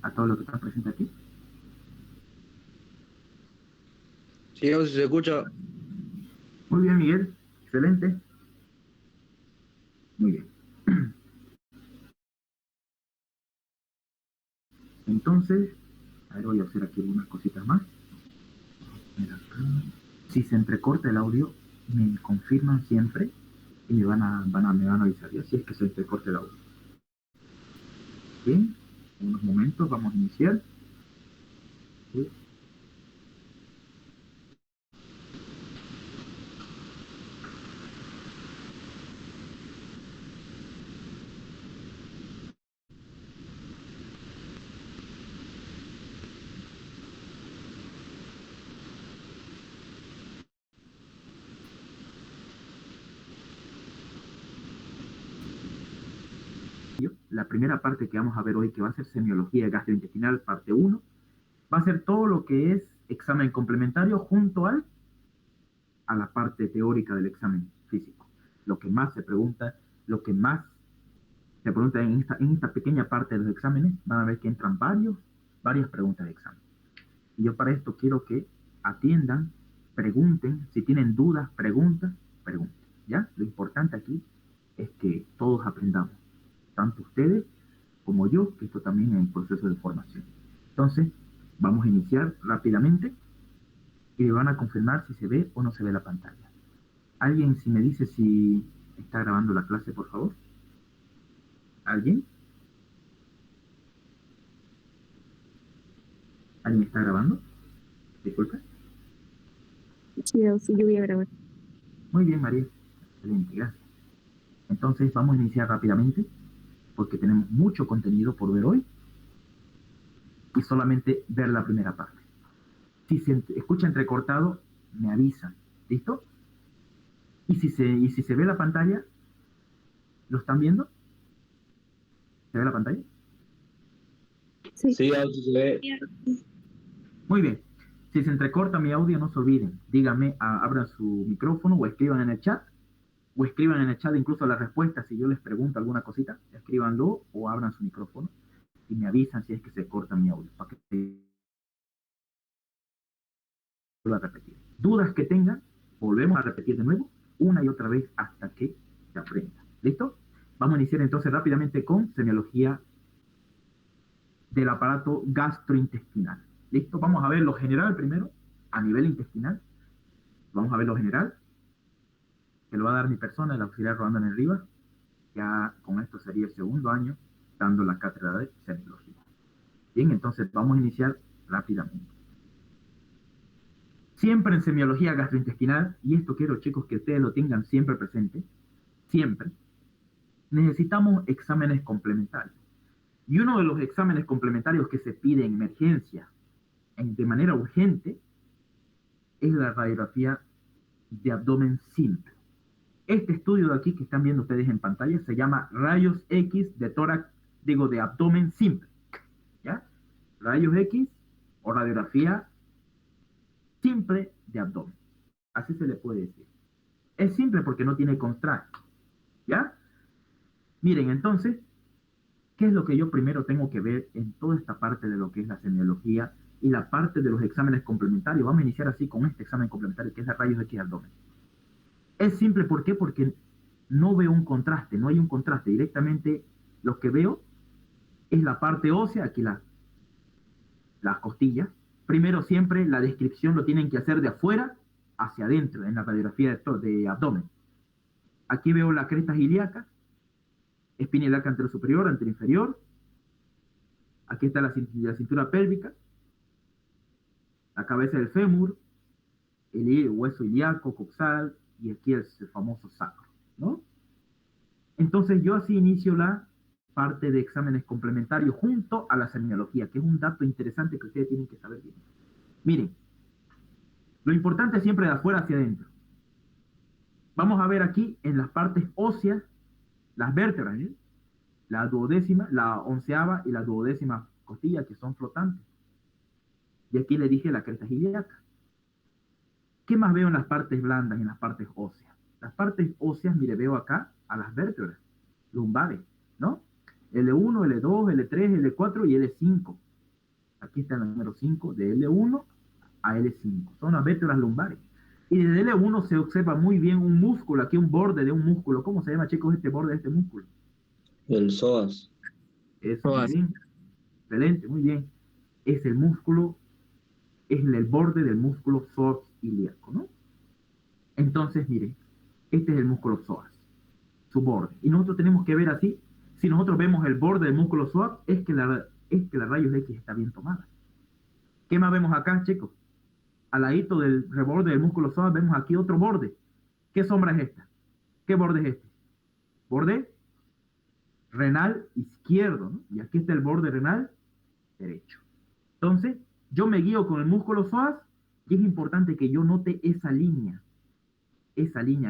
a todos los que están presentes aquí. Sí, si se escucha. Muy bien, Miguel. Excelente. Muy bien. Entonces, a ver, voy a hacer aquí algunas cositas más. Mira acá. Si se entrecorta el audio, me confirman siempre y me van a avisar ya si es que se entrecorta el audio. Bien, en unos momentos vamos a iniciar. ¿Sí? La primera parte que vamos a ver hoy, que va a ser semiología gastrointestinal, parte 1, va a ser todo lo que es examen complementario junto a la parte teórica del examen físico. Lo que más se pregunta, lo que más se pregunta en esta pequeña parte de los exámenes, van a ver que entran varias preguntas de examen. Y yo para esto quiero que atiendan, pregunten, si tienen dudas, pregunten. ¿Ya? Lo importante aquí es que todos aprendamos, tanto ustedes como yo, que esto también es un proceso de formación. Entonces, vamos a iniciar rápidamente y me van a confirmar si se ve o no se ve la pantalla. ¿Alguien si me dice si está grabando la clase, por favor? ¿Alguien? ¿Alguien está grabando? Disculpe. Sí, yo voy a grabar. Muy bien, María. Excelente, gracias. Entonces vamos a iniciar rápidamente porque tenemos mucho contenido por ver hoy y solamente ver la primera parte. Si se escucha entrecortado, me avisan. ¿Listo? Y si se ve la pantalla, ¿lo están viendo? ¿Se ve la pantalla? Sí. Sí, ahora sí se ve. Muy bien. Si se entrecorta mi audio, no se olviden. Díganme, abran su micrófono o escriban en el chat. O escriban en el chat incluso las respuestas. Si yo les pregunto alguna cosita, escríbanlo o abran su micrófono y me avisan si es que se corta mi audio. Para que vuelva a repetir. Dudas que tengan, volvemos a repetir de nuevo, una y otra vez hasta que se aprenda. ¿Listo? Vamos a iniciar entonces rápidamente con semiología del aparato gastrointestinal. ¿Listo? Vamos a ver lo general primero, a nivel intestinal. Vamos a ver lo general, que lo va a dar mi persona, el auxiliar Rolando en el Rivas. Ya con esto sería el segundo año dando la cátedra de semiología. Bien, entonces vamos a iniciar rápidamente. Siempre en semiología gastrointestinal, y esto quiero chicos que ustedes lo tengan siempre presente, siempre, necesitamos exámenes complementarios. Y uno de los exámenes complementarios que se pide en emergencia, de manera urgente, es la radiografía de abdomen simple. Este estudio de aquí que están viendo ustedes en pantalla se llama rayos X de tórax, de abdomen simple. ¿Ya? Rayos X o radiografía simple de abdomen. Así se le puede decir. Es simple porque no tiene contraste. ¿Ya? Miren, entonces, ¿qué es lo que yo primero tengo que ver en toda esta parte de lo que es la semiología y la parte de los exámenes complementarios? Vamos a iniciar así con este examen complementario que es el rayos X de abdomen. Es simple, ¿por qué? Porque no veo un contraste, no hay un contraste. Directamente lo que veo es la parte ósea, aquí las costillas. Primero siempre la descripción lo tienen que hacer de afuera hacia adentro en la radiografía de abdomen. Aquí veo la cresta ilíaca, espina ilíaca anterosuperior, anteroinferior. Aquí está la cintura pélvica, la cabeza del fémur, el hueso ilíaco, coxal y aquí el famoso sacro, ¿no? Entonces yo así inicio la parte de exámenes complementarios junto a la semiología, que es un dato interesante que ustedes tienen que saber bien. Miren, lo importante es siempre de afuera hacia adentro. Vamos a ver aquí en las partes óseas, las vértebras, ¿eh? La duodécima, la onceava y la duodécima costilla, que son flotantes. Y aquí le dije la cresta ilíaca. ¿Qué más veo en las partes blandas, en las partes óseas? Las partes óseas, mire, veo acá a las vértebras lumbares, ¿no? L1, L2, L3, L4 y L5. Aquí está el número 5, de L1 a L5. Son las vértebras lumbares. Y desde L1 se observa muy bien un músculo, aquí un borde de un músculo. ¿Cómo se llama, chicos, este borde de este músculo? El psoas. Eso, muy Todas. bien. Excelente, muy bien. Es el músculo, es el borde del músculo psoas ilíaco, ¿no? Entonces, mire, este es el músculo psoas, su borde. Y nosotros tenemos que ver así, si nosotros vemos el borde del músculo psoas, es que la rayos X está bien tomada. ¿Qué más vemos acá, chicos? Al ladito del reborde del músculo psoas vemos aquí otro borde. ¿Qué sombra es esta? ¿Qué borde es este? Borde renal izquierdo, ¿no? Y aquí está el borde renal derecho. Entonces, yo me guío con el músculo psoas y es importante que yo note esa línea,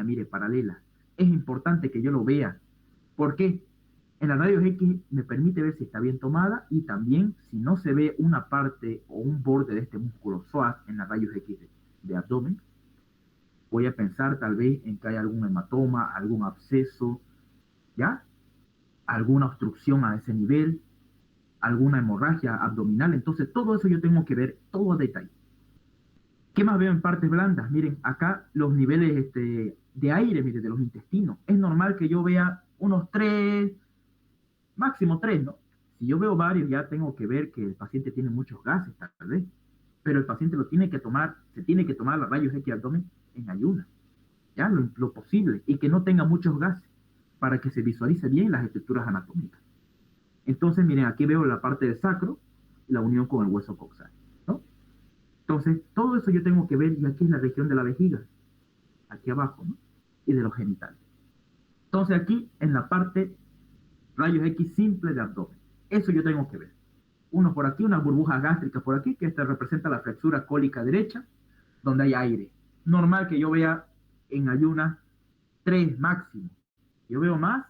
mire, paralela. Es importante que yo lo vea. ¿Por qué? En la rayos X me permite ver si está bien tomada y también si no se ve una parte o un borde de este músculo psoas en la rayos X de abdomen, voy a pensar tal vez en que hay algún hematoma, algún absceso, ¿ya? Alguna obstrucción a ese nivel, alguna hemorragia abdominal. Entonces, todo eso yo tengo que ver todo a detalle. ¿Qué más veo en partes blandas? Miren, acá los niveles de aire, miren, de los intestinos. Es normal que yo vea unos 3, máximo 3, ¿no? Si yo veo varios, ya tengo que ver que el paciente tiene muchos gases, tal vez. Pero el paciente lo tiene que tomar, se tiene que tomar los rayos X abdomen en ayunas, ya lo posible, y que no tenga muchos gases, para que se visualice bien las estructuras anatómicas. Entonces, miren, aquí veo la parte del sacro, la unión con el hueso coxal, ¿no? Entonces, todo eso yo tengo que ver, y aquí es la región de la vejiga, aquí abajo, ¿no? Y de los genitales. Entonces, aquí, en la parte rayos X simple de abdomen, eso yo tengo que ver. Uno por aquí, una burbuja gástrica por aquí, que esta representa la flexura cólica derecha, donde hay aire. Normal que yo vea en ayunas 3 máximo. Yo veo más,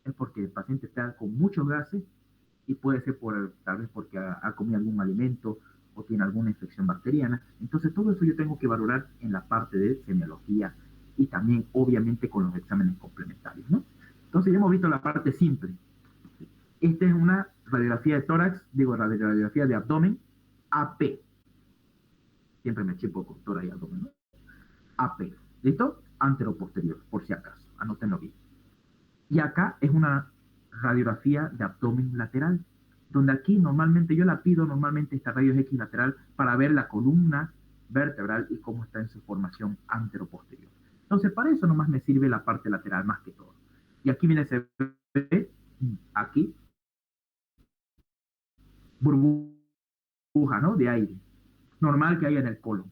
es porque el paciente está con muchos gases y puede ser tal vez porque ha comido algún alimento o tiene alguna infección bacteriana. Entonces todo eso yo tengo que valorar en la parte de semiología y también obviamente con los exámenes complementarios, ¿no? Entonces ya hemos visto la parte simple. Esta es una radiografía de tórax, digo radiografía de abdomen AP. Siempre me chipo con tórax y abdomen, ¿no? AP. ¿Listo? Antero-posterior, por si acaso. Anótenlo bien. Y acá es una radiografía de abdomen lateral, donde aquí normalmente yo la pido, normalmente esta rayos X lateral, para ver la columna vertebral y cómo está en su formación antero-posterior. Entonces, para eso nomás me sirve la parte lateral más que todo. Y aquí viene, se ve, aquí, burbuja, ¿no? De aire. Normal que haya en el colon.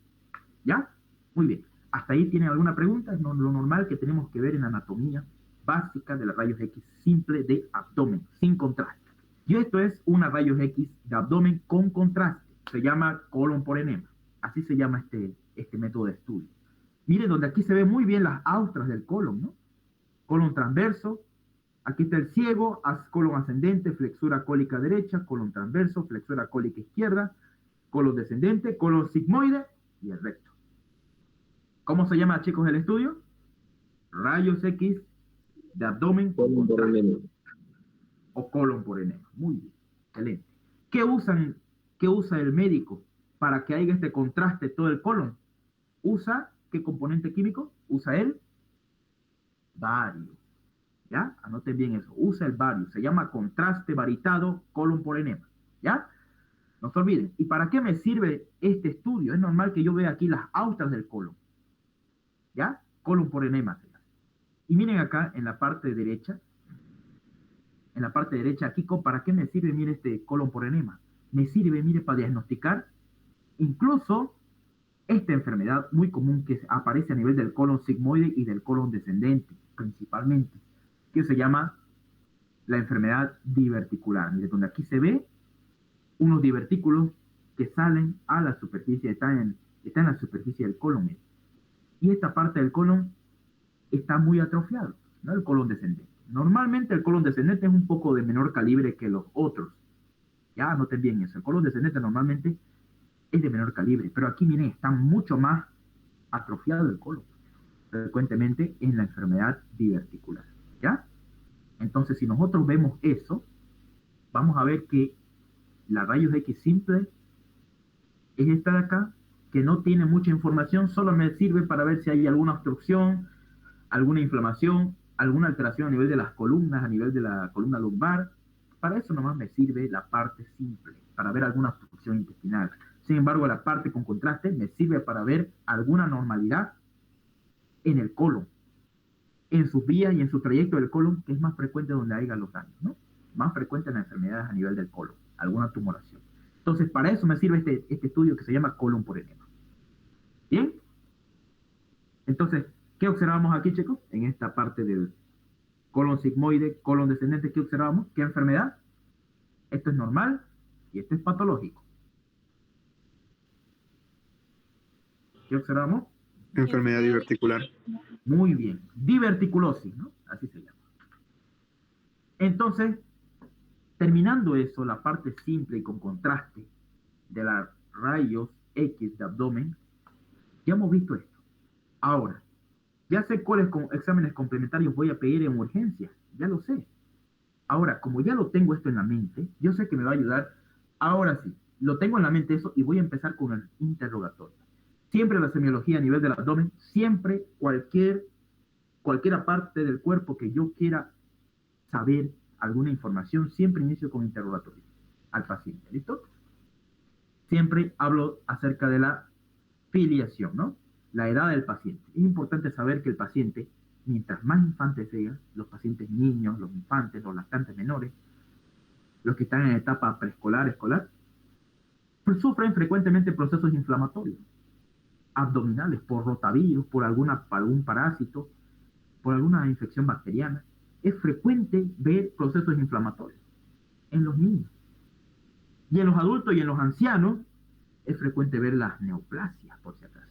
¿Ya? Muy bien. ¿Hasta ahí tienen alguna pregunta? No, lo normal que tenemos que ver en anatomía básica de la rayos X simple de abdomen, sin contraste. Y esto es una rayos X de abdomen con contraste. Se llama colon por enema. Así se llama este método de estudio. Miren, donde aquí se ve muy bien las austras del colon, ¿no? Colon transverso, aquí está el ciego, colon ascendente, flexura cólica derecha, colon transverso, flexura cólica izquierda, colon descendente, colon sigmoide y el recto. ¿Cómo se llama, chicos, el estudio? Rayos X de abdomen con contraste o colon por enema. Muy bien, excelente. ¿Qué usa el médico para que haya este contraste todo el colon? ¿Usa qué componente químico? Usa el bario. ¿Ya? Anoten bien eso. Usa el bario. Se llama contraste baritado colon por enema. ¿Ya? No se olviden. ¿Y para qué me sirve este estudio? Es normal que yo vea aquí las austras del colon. ¿Ya? Colon por enema. Y miren acá en la parte derecha, aquí, ¿para qué me sirve, mire, este colon por enema? Me sirve, mire, para diagnosticar incluso esta enfermedad muy común que aparece a nivel del colon sigmoide y del colon descendente, principalmente, que se llama la enfermedad diverticular. Mire, donde aquí se ve unos divertículos que salen a la superficie, están en la superficie del colon. Mire. Y esta parte del colon está muy atrofiado, ¿no? El colon descendente. Normalmente el colon descendente es un poco de menor calibre que los otros. Ya anoten bien eso. El colon descendente normalmente es de menor calibre, pero aquí, miren, está mucho más atrofiado el colon, frecuentemente en la enfermedad diverticular. ¿Ya? Entonces, si nosotros vemos eso, vamos a ver que La rayos X simple es esta de acá, que no tiene mucha información, solo me sirve para ver si hay alguna obstrucción, alguna inflamación, alguna alteración a nivel de las columnas, a nivel de la columna lumbar. Para eso nomás me sirve la parte simple, para ver alguna obstrucción intestinal. Sin embargo, la parte con contraste me sirve para ver alguna normalidad en el colon, en sus vías y en su trayecto del colon, que es más frecuente donde haya los daños, ¿no? Más frecuente en las enfermedades a nivel del colon, alguna tumoración. Entonces, para eso me sirve este estudio que se llama colon por enema. ¿Bien? Entonces, ¿qué observamos aquí, chicos? En esta parte del colon sigmoide, colon descendente, ¿qué observamos? ¿Qué enfermedad? Esto es normal y esto es patológico. ¿Qué observamos? Enfermedad diverticular. Muy bien. Diverticulosis, ¿no? Así se llama. Entonces, terminando eso, la parte simple y con contraste de los rayos X de abdomen, ya hemos visto esto. Ahora, ya sé cuáles exámenes complementarios voy a pedir en urgencia, ya lo sé. Ahora, como ya lo tengo esto en la mente, yo sé que me va a ayudar. Ahora sí, lo tengo en la mente eso y voy a empezar con el interrogatorio. Siempre la semiología a nivel del abdomen, siempre cualquier parte del cuerpo que yo quiera saber alguna información, siempre inicio con interrogatorio al paciente. ¿Listo? Siempre hablo acerca de la filiación, ¿no? La edad del paciente. Es importante saber que el paciente, mientras más infantes sean, los pacientes niños, los infantes, los lactantes menores, los que están en etapa preescolar, escolar, pues sufren frecuentemente procesos inflamatorios, abdominales, por rotavirus, por algún parásito, por alguna infección bacteriana. Es frecuente ver procesos inflamatorios en los niños. Y en los adultos y en los ancianos es frecuente ver las neoplasias, por si acaso.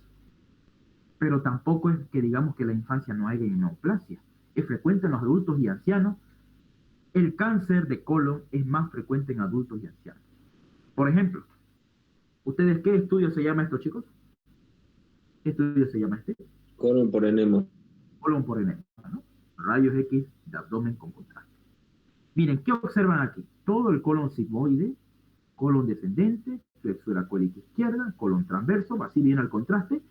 Pero tampoco es que digamos que en la infancia no haya neoplasia. Es frecuente en los adultos y ancianos. El cáncer de colon es más frecuente en adultos y ancianos. Por ejemplo, ¿ustedes qué estudio se llama esto, chicos? ¿Qué estudio se llama este? Colon por enema. Colon por enema, ¿no? Rayos X de abdomen con contraste. Miren, ¿qué observan aquí? Todo el colon sigmoide, colon descendente, flexura cólica izquierda, colon transverso, así viene al contraste,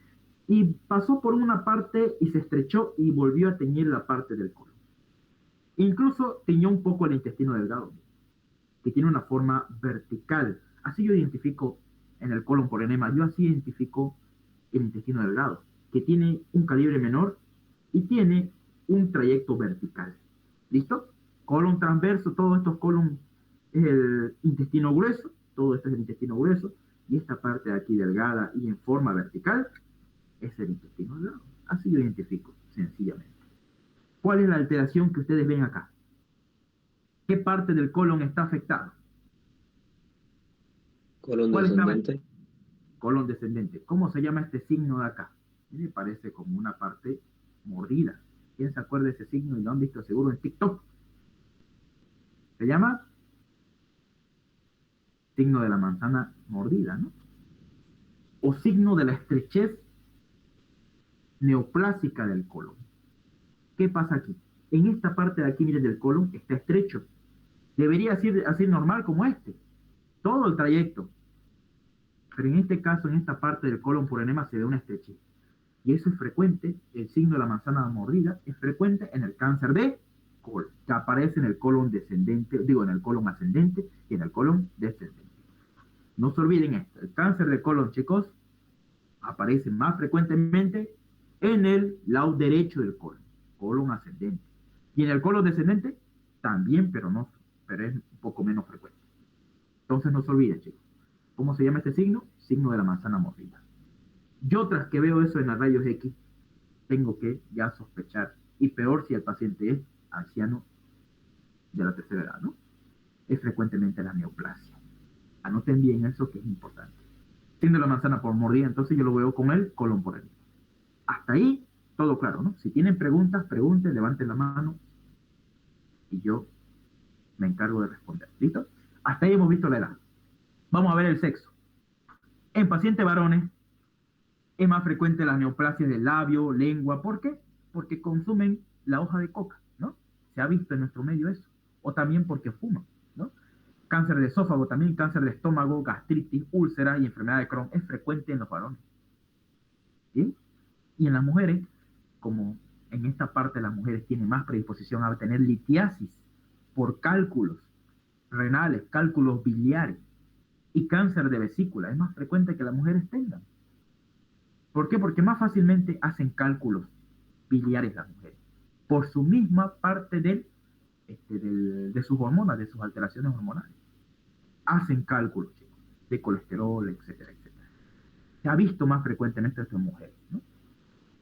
y pasó por una parte y se estrechó y volvió a teñir la parte del colon. Incluso tiñó un poco el intestino delgado, que tiene una forma vertical. Así yo identifico en el colon por enema, yo así identifico el intestino delgado, que tiene un calibre menor y tiene un trayecto vertical. ¿Listo? Colon transverso, todo esto es colon, es el intestino grueso, todo esto es el intestino grueso, y esta parte de aquí delgada y en forma vertical es el intestino delgado. Así lo identifico, sencillamente. ¿Cuál es la alteración que ustedes ven acá? ¿Qué parte del colon está afectada? Colon ¿Cuál está descendente. colon descendente? ¿Cómo se llama este signo de acá? Me parece como una parte mordida. ¿Quién se acuerda de ese signo y lo han visto seguro en TikTok? Se llama signo de la manzana mordida, ¿no? O signo de la estrechez neoplásica del colon. ¿Qué pasa aquí? En esta parte de aquí, miren, del colon está estrecho. Debería ser así normal como este. Todo el trayecto. Pero en este caso, en esta parte del colon por enema se ve una estrechez. Y eso es frecuente, el signo de la manzana mordida es frecuente en el cáncer de colon, que aparece en el colon descendente, digo, en el colon ascendente y en el colon descendente. No se olviden esto, el cáncer de colon, chicos, aparece más frecuentemente en el lado derecho del colon, colon ascendente. Y en el colon descendente también, pero es un poco menos frecuente. Entonces no se olviden, chicos. ¿Cómo se llama este signo? Signo de la manzana mordida. Yo tras que veo eso en los rayos X, tengo que ya sospechar, y peor si el paciente es anciano de la tercera edad, ¿no? Es frecuentemente la neoplasia. Anoten bien eso que es importante. Siendo la manzana por mordida, entonces yo lo veo con el colon por enema. Hasta ahí, todo claro, ¿no? Si tienen preguntas, pregunten, levanten la mano y yo me encargo de responder. ¿Listo? Hasta ahí hemos visto la edad. Vamos a ver el sexo. En pacientes varones es más frecuente las neoplasias del labio, lengua. ¿Por qué? Porque consumen la hoja de coca, ¿no? Se ha visto en nuestro medio eso. O también porque fuman, ¿no? Cáncer de esófago también, cáncer de estómago, gastritis, úlceras y enfermedad de Crohn es frecuente en los varones. ¿Sí? Y en las mujeres, como en esta parte las mujeres tienen más predisposición a tener litiasis por cálculos renales, cálculos biliares y cáncer de vesícula, es más frecuente que las mujeres tengan. ¿Por qué? Porque más fácilmente hacen cálculos biliares las mujeres, por su misma parte de sus hormonas, de sus alteraciones hormonales. Hacen cálculos, chicos, de colesterol, etcétera, etcétera. Se ha visto más frecuente en estas mujeres, ¿no?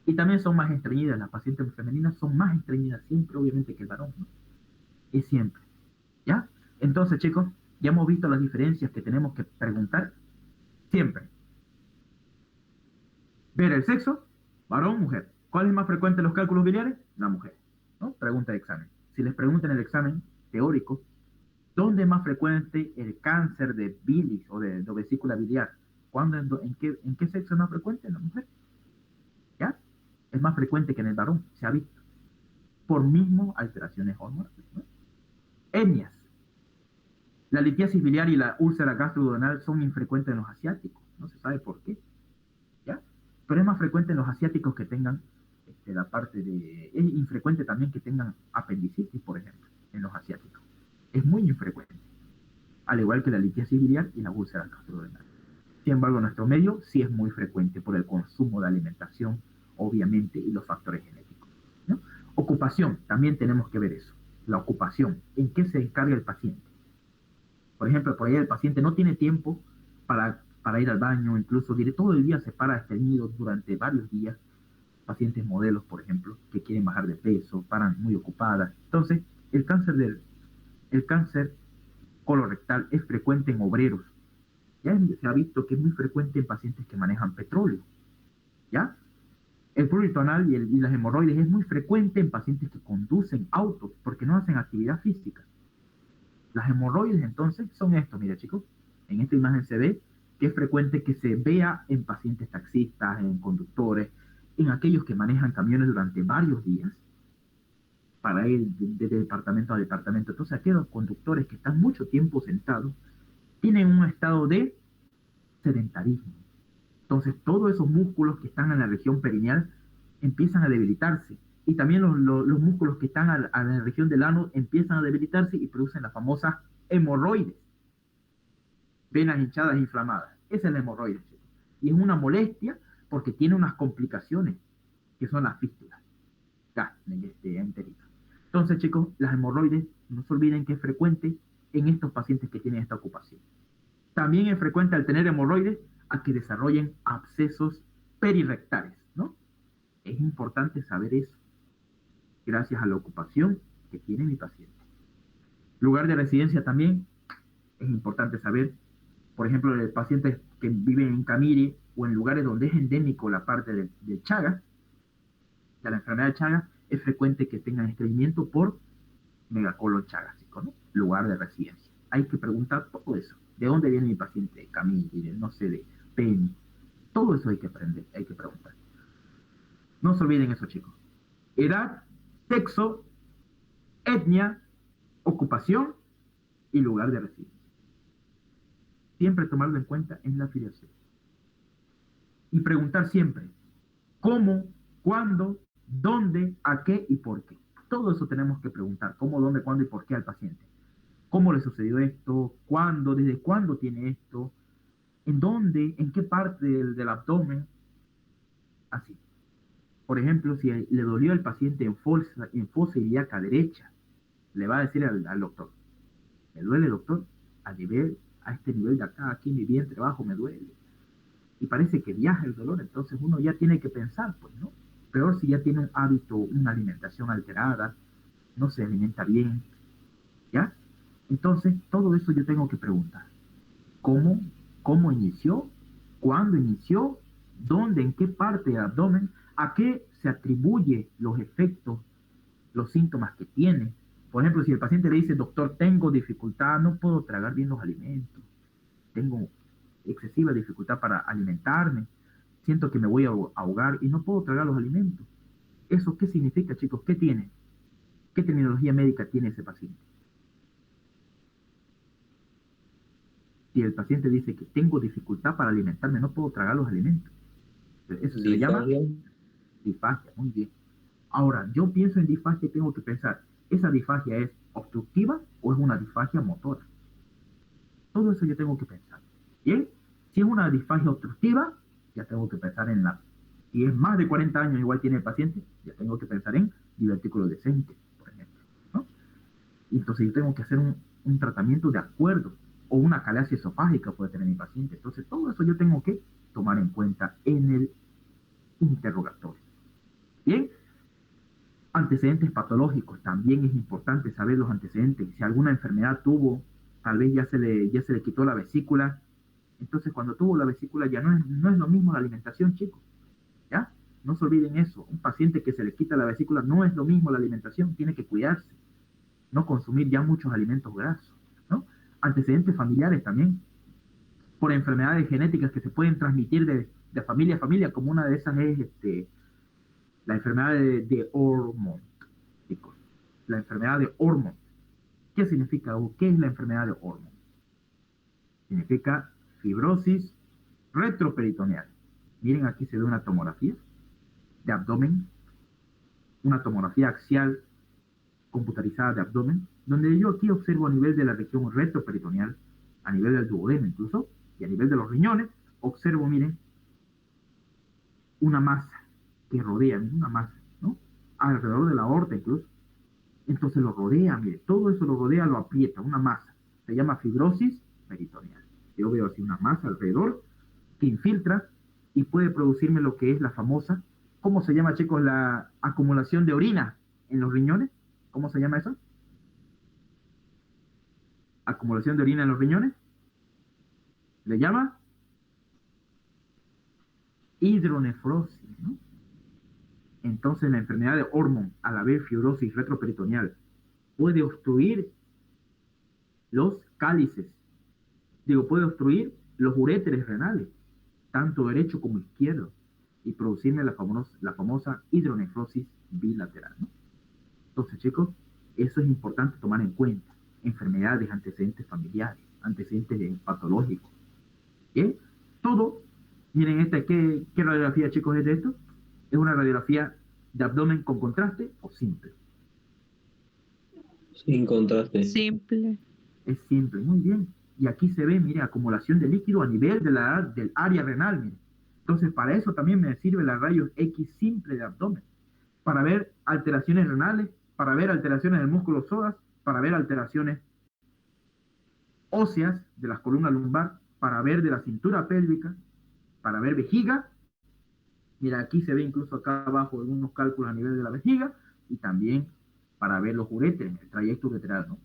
Y también son más estreñidas, las pacientes femeninas son más estreñidas siempre, obviamente, que el varón, ¿no? Y siempre, ¿ya? Entonces, chicos, ya hemos visto las diferencias que tenemos que preguntar siempre. Ver el sexo, varón, mujer. ¿Cuál es más frecuente en los cálculos biliares? La mujer, ¿no? Pregunta de examen. Si les preguntan en el examen teórico, ¿dónde es más frecuente el cáncer de bilis o de vesícula biliar? ¿En qué sexo es más frecuente? En la mujer. ¿Ya? Es más frecuente que en el varón, se ha visto. Por mismo alteraciones hormonales, ¿no? Etnias. La litiasis biliar y la úlcera gastroduodenal son infrecuentes en los asiáticos. No se sabe por qué. ¿Ya? Pero es más frecuente en los asiáticos que tengan la parte de... Es infrecuente también que tengan apendicitis, por ejemplo, en los asiáticos. Es muy infrecuente. Al igual que la litiasis biliar y la úlcera gastroduodenal. Sin embargo, en nuestro medio sí es muy frecuente por el consumo de alimentación, obviamente, y los factores genéticos, ¿no? Ocupación, también tenemos que ver eso. La ocupación, ¿en qué se encarga el paciente? Por ejemplo, por ahí el paciente no tiene tiempo para ir al baño, incluso todo el día se para estreñido durante varios días. Pacientes modelos, por ejemplo, que quieren bajar de peso, paran muy ocupadas. Entonces, el cáncer colorectal es frecuente en obreros. Ya se ha visto que es muy frecuente en pacientes que manejan petróleo. ¿Ya? El prurito anal y las hemorroides es muy frecuente en pacientes que conducen autos porque no hacen actividad física. Las hemorroides entonces son esto, mira chicos, en esta imagen se ve que es frecuente que se vea en pacientes taxistas, en conductores, en aquellos que manejan camiones durante varios días para ir de departamento a departamento. Entonces aquellos conductores que están mucho tiempo sentados tienen un estado de sedentarismo. Entonces todos esos músculos que están en la región perineal empiezan a debilitarse. Y también los músculos que están a la región del ano empiezan a debilitarse y producen las famosas hemorroides. Venas hinchadas e inflamadas. Esa es la hemorroide, chicos. Y es una molestia porque tiene unas complicaciones que son las fístulas enteritas. Entonces, chicos, las hemorroides, no se olviden que es frecuente en estos pacientes que tienen esta ocupación. También es frecuente al tener hemorroides a que desarrollen abscesos perirectales, ¿no? Es importante saber eso, gracias a la ocupación que tiene mi paciente. Lugar de residencia también es importante saber, por ejemplo, el paciente que vive en Camiri o en lugares donde es endémico la parte de Chagas, de la enfermedad de Chagas, es frecuente que tengan estreñimiento por megacolon chagásico, ¿no? Lugar de residencia. Hay que preguntar todo eso. ¿De dónde viene mi paciente? Camiri, no sé, de Penny. Todo eso hay que aprender, hay que preguntar. No se olviden eso, chicos. Edad, sexo, etnia, ocupación y lugar de residencia. Siempre tomarlo en cuenta en la afiliación. Y preguntar siempre, ¿cómo, cuándo, dónde, a qué y por qué? Todo eso tenemos que preguntar, cómo, dónde, cuándo y por qué al paciente. ¿Cómo le sucedió esto? ¿Cuándo? ¿Desde cuándo tiene esto? ¿En dónde? ¿En qué parte del abdomen? Así. Por ejemplo, si le dolió al paciente en fosa ilíaca derecha, le va a decir al doctor, me duele, doctor, a este nivel de acá, aquí mi vientre abajo me duele. Y parece que viaja el dolor, entonces uno ya tiene que pensar, pues, ¿no? Peor si ya tiene un hábito, una alimentación alterada, no se alimenta bien, ¿ya? Entonces, todo eso yo tengo que preguntar. ¿Cómo inició? ¿Cuándo inició? ¿Dónde? ¿En qué parte del abdomen? ¿A qué se atribuye los efectos, los síntomas que tiene? Por ejemplo, si el paciente le dice, doctor, tengo dificultad, no puedo tragar bien los alimentos, tengo excesiva dificultad para alimentarme, siento que me voy a ahogar y no puedo tragar los alimentos. ¿Eso qué significa, chicos? ¿Qué tiene? ¿Qué terminología médica tiene ese paciente? Si el paciente dice que tengo dificultad para alimentarme, no puedo tragar los alimentos. Eso se le llama Disfagia. disfagia. Muy bien. Ahora, yo pienso en disfagia y tengo que pensar, ¿esa disfagia es obstructiva o es una disfagia motora? Todo eso yo tengo que pensar. Bien, si es una disfagia obstructiva, ya tengo que pensar en la... Si es más de 40 años, igual tiene el paciente, ya tengo que pensar en divertículo decente, por ejemplo, ¿no? Y entonces yo tengo que hacer un tratamiento de acuerdo, o una calasia esofágica puede tener mi paciente. Entonces todo eso yo tengo que tomar en cuenta en el interrogatorio. Bien, antecedentes patológicos, también es importante saber los antecedentes. Si alguna enfermedad tuvo, tal vez ya se le quitó la vesícula. Entonces, cuando tuvo la vesícula ya no es lo mismo la alimentación, chicos. ¿Ya? No se olviden eso. Un paciente que se le quita la vesícula no es lo mismo la alimentación. Tiene que cuidarse. No consumir ya muchos alimentos grasos, ¿no? Antecedentes familiares también. Por enfermedades genéticas que se pueden transmitir de familia a familia, como una de esas es la enfermedad de Ormond, chicos. La enfermedad de Ormond. ¿Qué significa o qué es la enfermedad de Ormond? Significa fibrosis retroperitoneal. Miren, aquí se ve una tomografía de abdomen, una tomografía axial computarizada de abdomen, donde yo aquí observo a nivel de la región retroperitoneal, a nivel del duodeno incluso, y a nivel de los riñones, observo, miren, una masa que rodea, una masa, ¿no? Alrededor de la aorta incluso. Entonces lo rodea, mire, todo eso lo rodea, lo aprieta, una masa. Se llama fibrosis peritoneal. Yo veo así una masa alrededor que infiltra y puede producirme lo que es la famosa, ¿cómo se llama, chicos? La acumulación de orina en los riñones. ¿Cómo se llama eso? Acumulación de orina en los riñones. Le llama hidronefrosis, ¿no? Entonces la enfermedad de Ormond, al haber fibrosis retroperitoneal, puede obstruir los cálices, puede obstruir los uréteres renales, tanto derecho como izquierdo, y producirme la famosa hidronefrosis bilateral, ¿no? Entonces, chicos, eso es importante tomar en cuenta. Enfermedades, antecedentes familiares, antecedentes patológicos. ¿Bien? Todo, miren ¿qué radiografía, chicos, es de esto? Es una radiografía de abdomen con contraste o simple. Sin contraste. Simple. Es simple, muy bien. Y aquí se ve, mire, acumulación de líquido a nivel del área renal, mire. Entonces, para eso también me sirve la rayos X simple de abdomen, para ver alteraciones renales, para ver alteraciones del músculo psoas, para ver alteraciones óseas de las columnas lumbar, para ver de la cintura pélvica, para ver vejiga. Mira, aquí se ve incluso acá abajo algunos cálculos a nivel de la vejiga y también para ver los uréteres, el trayecto ureteral, ¿no?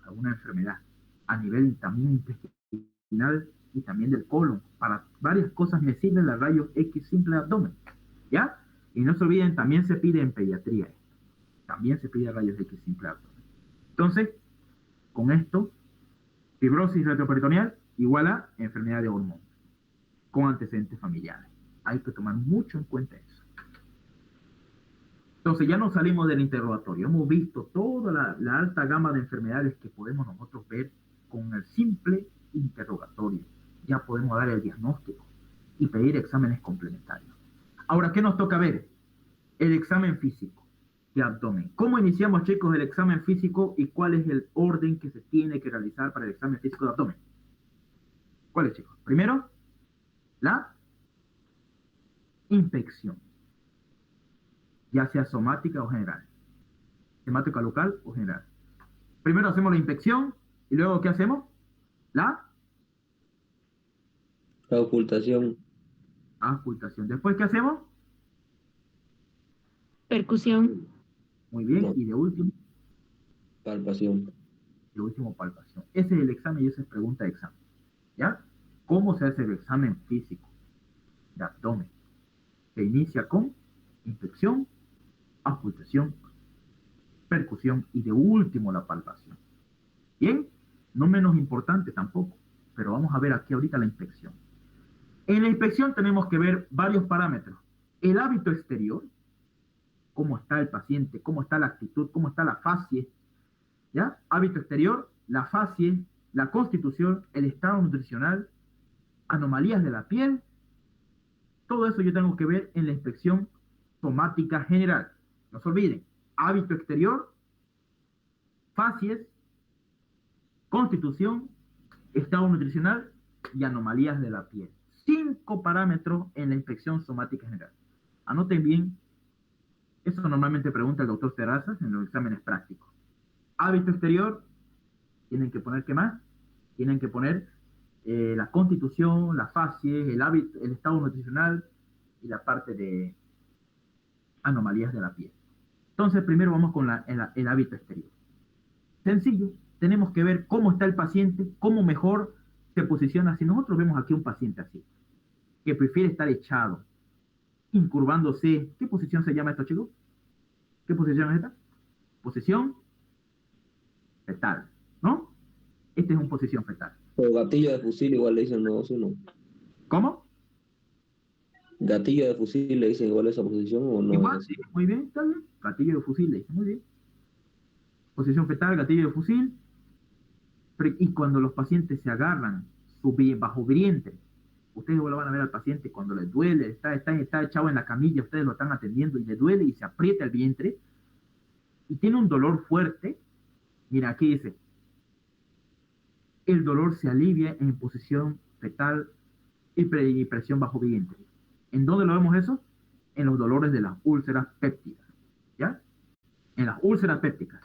Alguna enfermedad a nivel también intestinal y también del colon. Para varias cosas me sirven las rayos X simple de abdomen, ¿ya? Y no se olviden, también se pide en pediatría. También se pide rayos X simple de abdomen. Entonces, con esto, fibrosis retroperitoneal igual a enfermedad de Ormond, con antecedentes familiares. Hay que tomar mucho en cuenta eso. Entonces ya nos salimos del interrogatorio. Hemos visto toda la alta gama de enfermedades que podemos nosotros ver con el simple interrogatorio. Ya podemos dar el diagnóstico y pedir exámenes complementarios. Ahora, ¿qué nos toca ver? El examen físico de abdomen. ¿Cómo iniciamos, chicos, el examen físico y cuál es el orden que se tiene que realizar para el examen físico de abdomen? ¿Cuál es, chicos? Primero, la inspección, ya sea somática o general, hemática local o general. Primero hacemos la inspección y luego ¿qué hacemos? La Ocultación. ocultación. Después ¿qué hacemos? Percusión. Muy bien. No. Y Palpación. de último palpación. Ese es el examen y esa es pregunta de examen. ¿Ya? ¿Cómo se hace el examen físico de abdomen? Se inicia con inspección, ocultación, percusión y de último la palpación. Bien, no menos importante tampoco, pero vamos a ver aquí ahorita la inspección. En la inspección tenemos que ver varios parámetros. El hábito exterior, cómo está el paciente, cómo está la actitud, cómo está la facie, ¿ya? Hábito exterior, la facie, la constitución, el estado nutricional, anomalías de la piel, todo eso yo tengo que ver en la inspección somática general. No se olviden, hábito exterior, facies, constitución, estado nutricional y anomalías de la piel. 5 parámetros en la inspección somática general. Anoten bien, eso normalmente pregunta el doctor Terrazas en los exámenes prácticos. Hábito exterior, tienen que poner, ¿qué más? Tienen que poner la constitución, las facies, el hábito, el estado nutricional y la parte de anomalías de la piel. Entonces, primero vamos con el hábito exterior. Sencillo, tenemos que ver cómo está el paciente, cómo mejor se posiciona. Si nosotros vemos aquí un paciente así, que prefiere estar echado, incurvándose, ¿qué posición se llama esto, chicos? ¿Qué posición es esta? Posición fetal, ¿no? Esta es una posición fetal. O gatillo de fusil, igual le dicen 921. ¿Cómo? Gatillo de fusil le dicen igual esa posición o no. Igual, sí, muy bien, está bien. Gatillo de fusil, le dice, muy bien. Posición fetal, gatillo de fusil. Y cuando los pacientes se agarran bajo vientre, ustedes lo van a ver al paciente cuando le duele, está echado en la camilla, ustedes lo están atendiendo y le duele y se aprieta el vientre y tiene un dolor fuerte. Mira, aquí dice, el dolor se alivia en posición fetal y presión bajo vientre. ¿En dónde lo vemos eso? En los dolores de las úlceras pépticas, ¿ya? En las úlceras pépticas.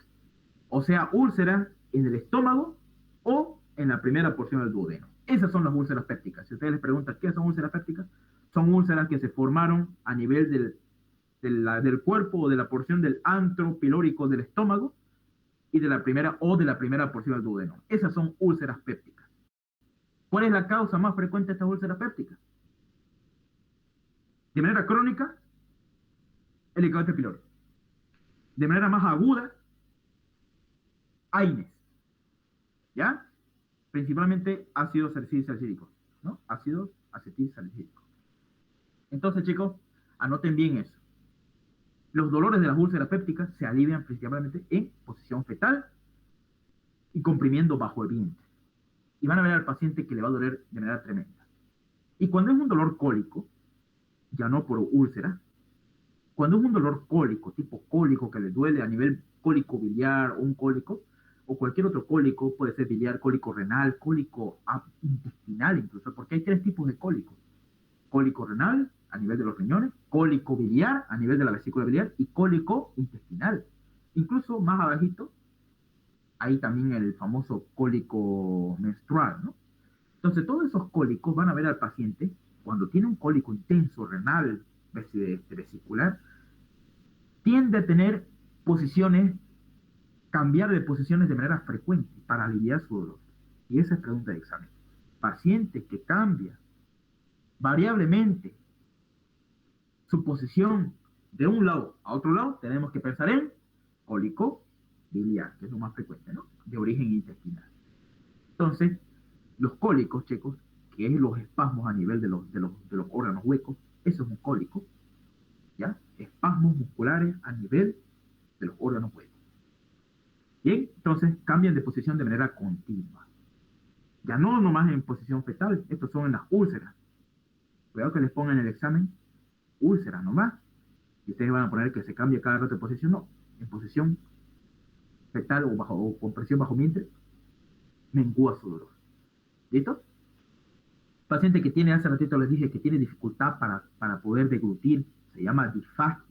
O sea, úlceras en el estómago o en la primera porción del duodeno. Esas son las úlceras pépticas. Si ustedes les preguntan qué son úlceras pépticas, son úlceras que se formaron a nivel del cuerpo o de la porción del antro pilórico del estómago y de la primera porción del duodeno. Esas son úlceras pépticas. ¿Cuál es la causa más frecuente de estas úlceras pépticas? De manera crónica, el licante pilórico. De manera más aguda, AINES. ¿Ya? Principalmente ácido acetilsalicílico, ¿no? Ácido acetilsalicílico. Entonces, chicos, anoten bien eso. Los dolores de las úlceras pépticas se alivian principalmente en posición fetal y comprimiendo bajo el vientre. Y van a ver al paciente que le va a doler de manera tremenda. Y cuando es un dolor cólico, ya no por úlcera, cuando es un dolor cólico, tipo cólico que le duele a nivel cólico biliar o un cólico, o cualquier otro cólico, puede ser biliar, cólico renal, cólico intestinal incluso, porque hay 3 tipos de cólicos. Cólico renal a nivel de los riñones, cólico biliar a nivel de la vesícula biliar y cólico intestinal. Incluso más abajito, hay también el famoso cólico menstrual, ¿no? Entonces, todos esos cólicos van a ver al paciente cuando tiene un cólico intenso, renal, vesicular, tiende a tener cambiar de posiciones de manera frecuente para aliviar su dolor. Y esa es pregunta de examen. Paciente que cambia variablemente su posición de un lado a otro lado, tenemos que pensar en cólico biliar, que es lo más frecuente, ¿no? De origen intestinal. Entonces, los cólicos, chicos, que es los espasmos a nivel de los órganos huecos, eso es un cólico, ¿ya? Espasmos musculares a nivel de los órganos huecos. Bien, entonces cambian de posición de manera continua. Ya no nomás en posición fetal, estos son en las úlceras. Cuidado que les pongan en el examen úlceras nomás. Y ustedes van a poner que se cambie cada rato de posición, no. En posición fetal o con presión bajo vientre, mengúa su dolor. ¿Listo? Paciente que tiene, hace ratito les dije que tiene dificultad para poder deglutir, se llama disfagia.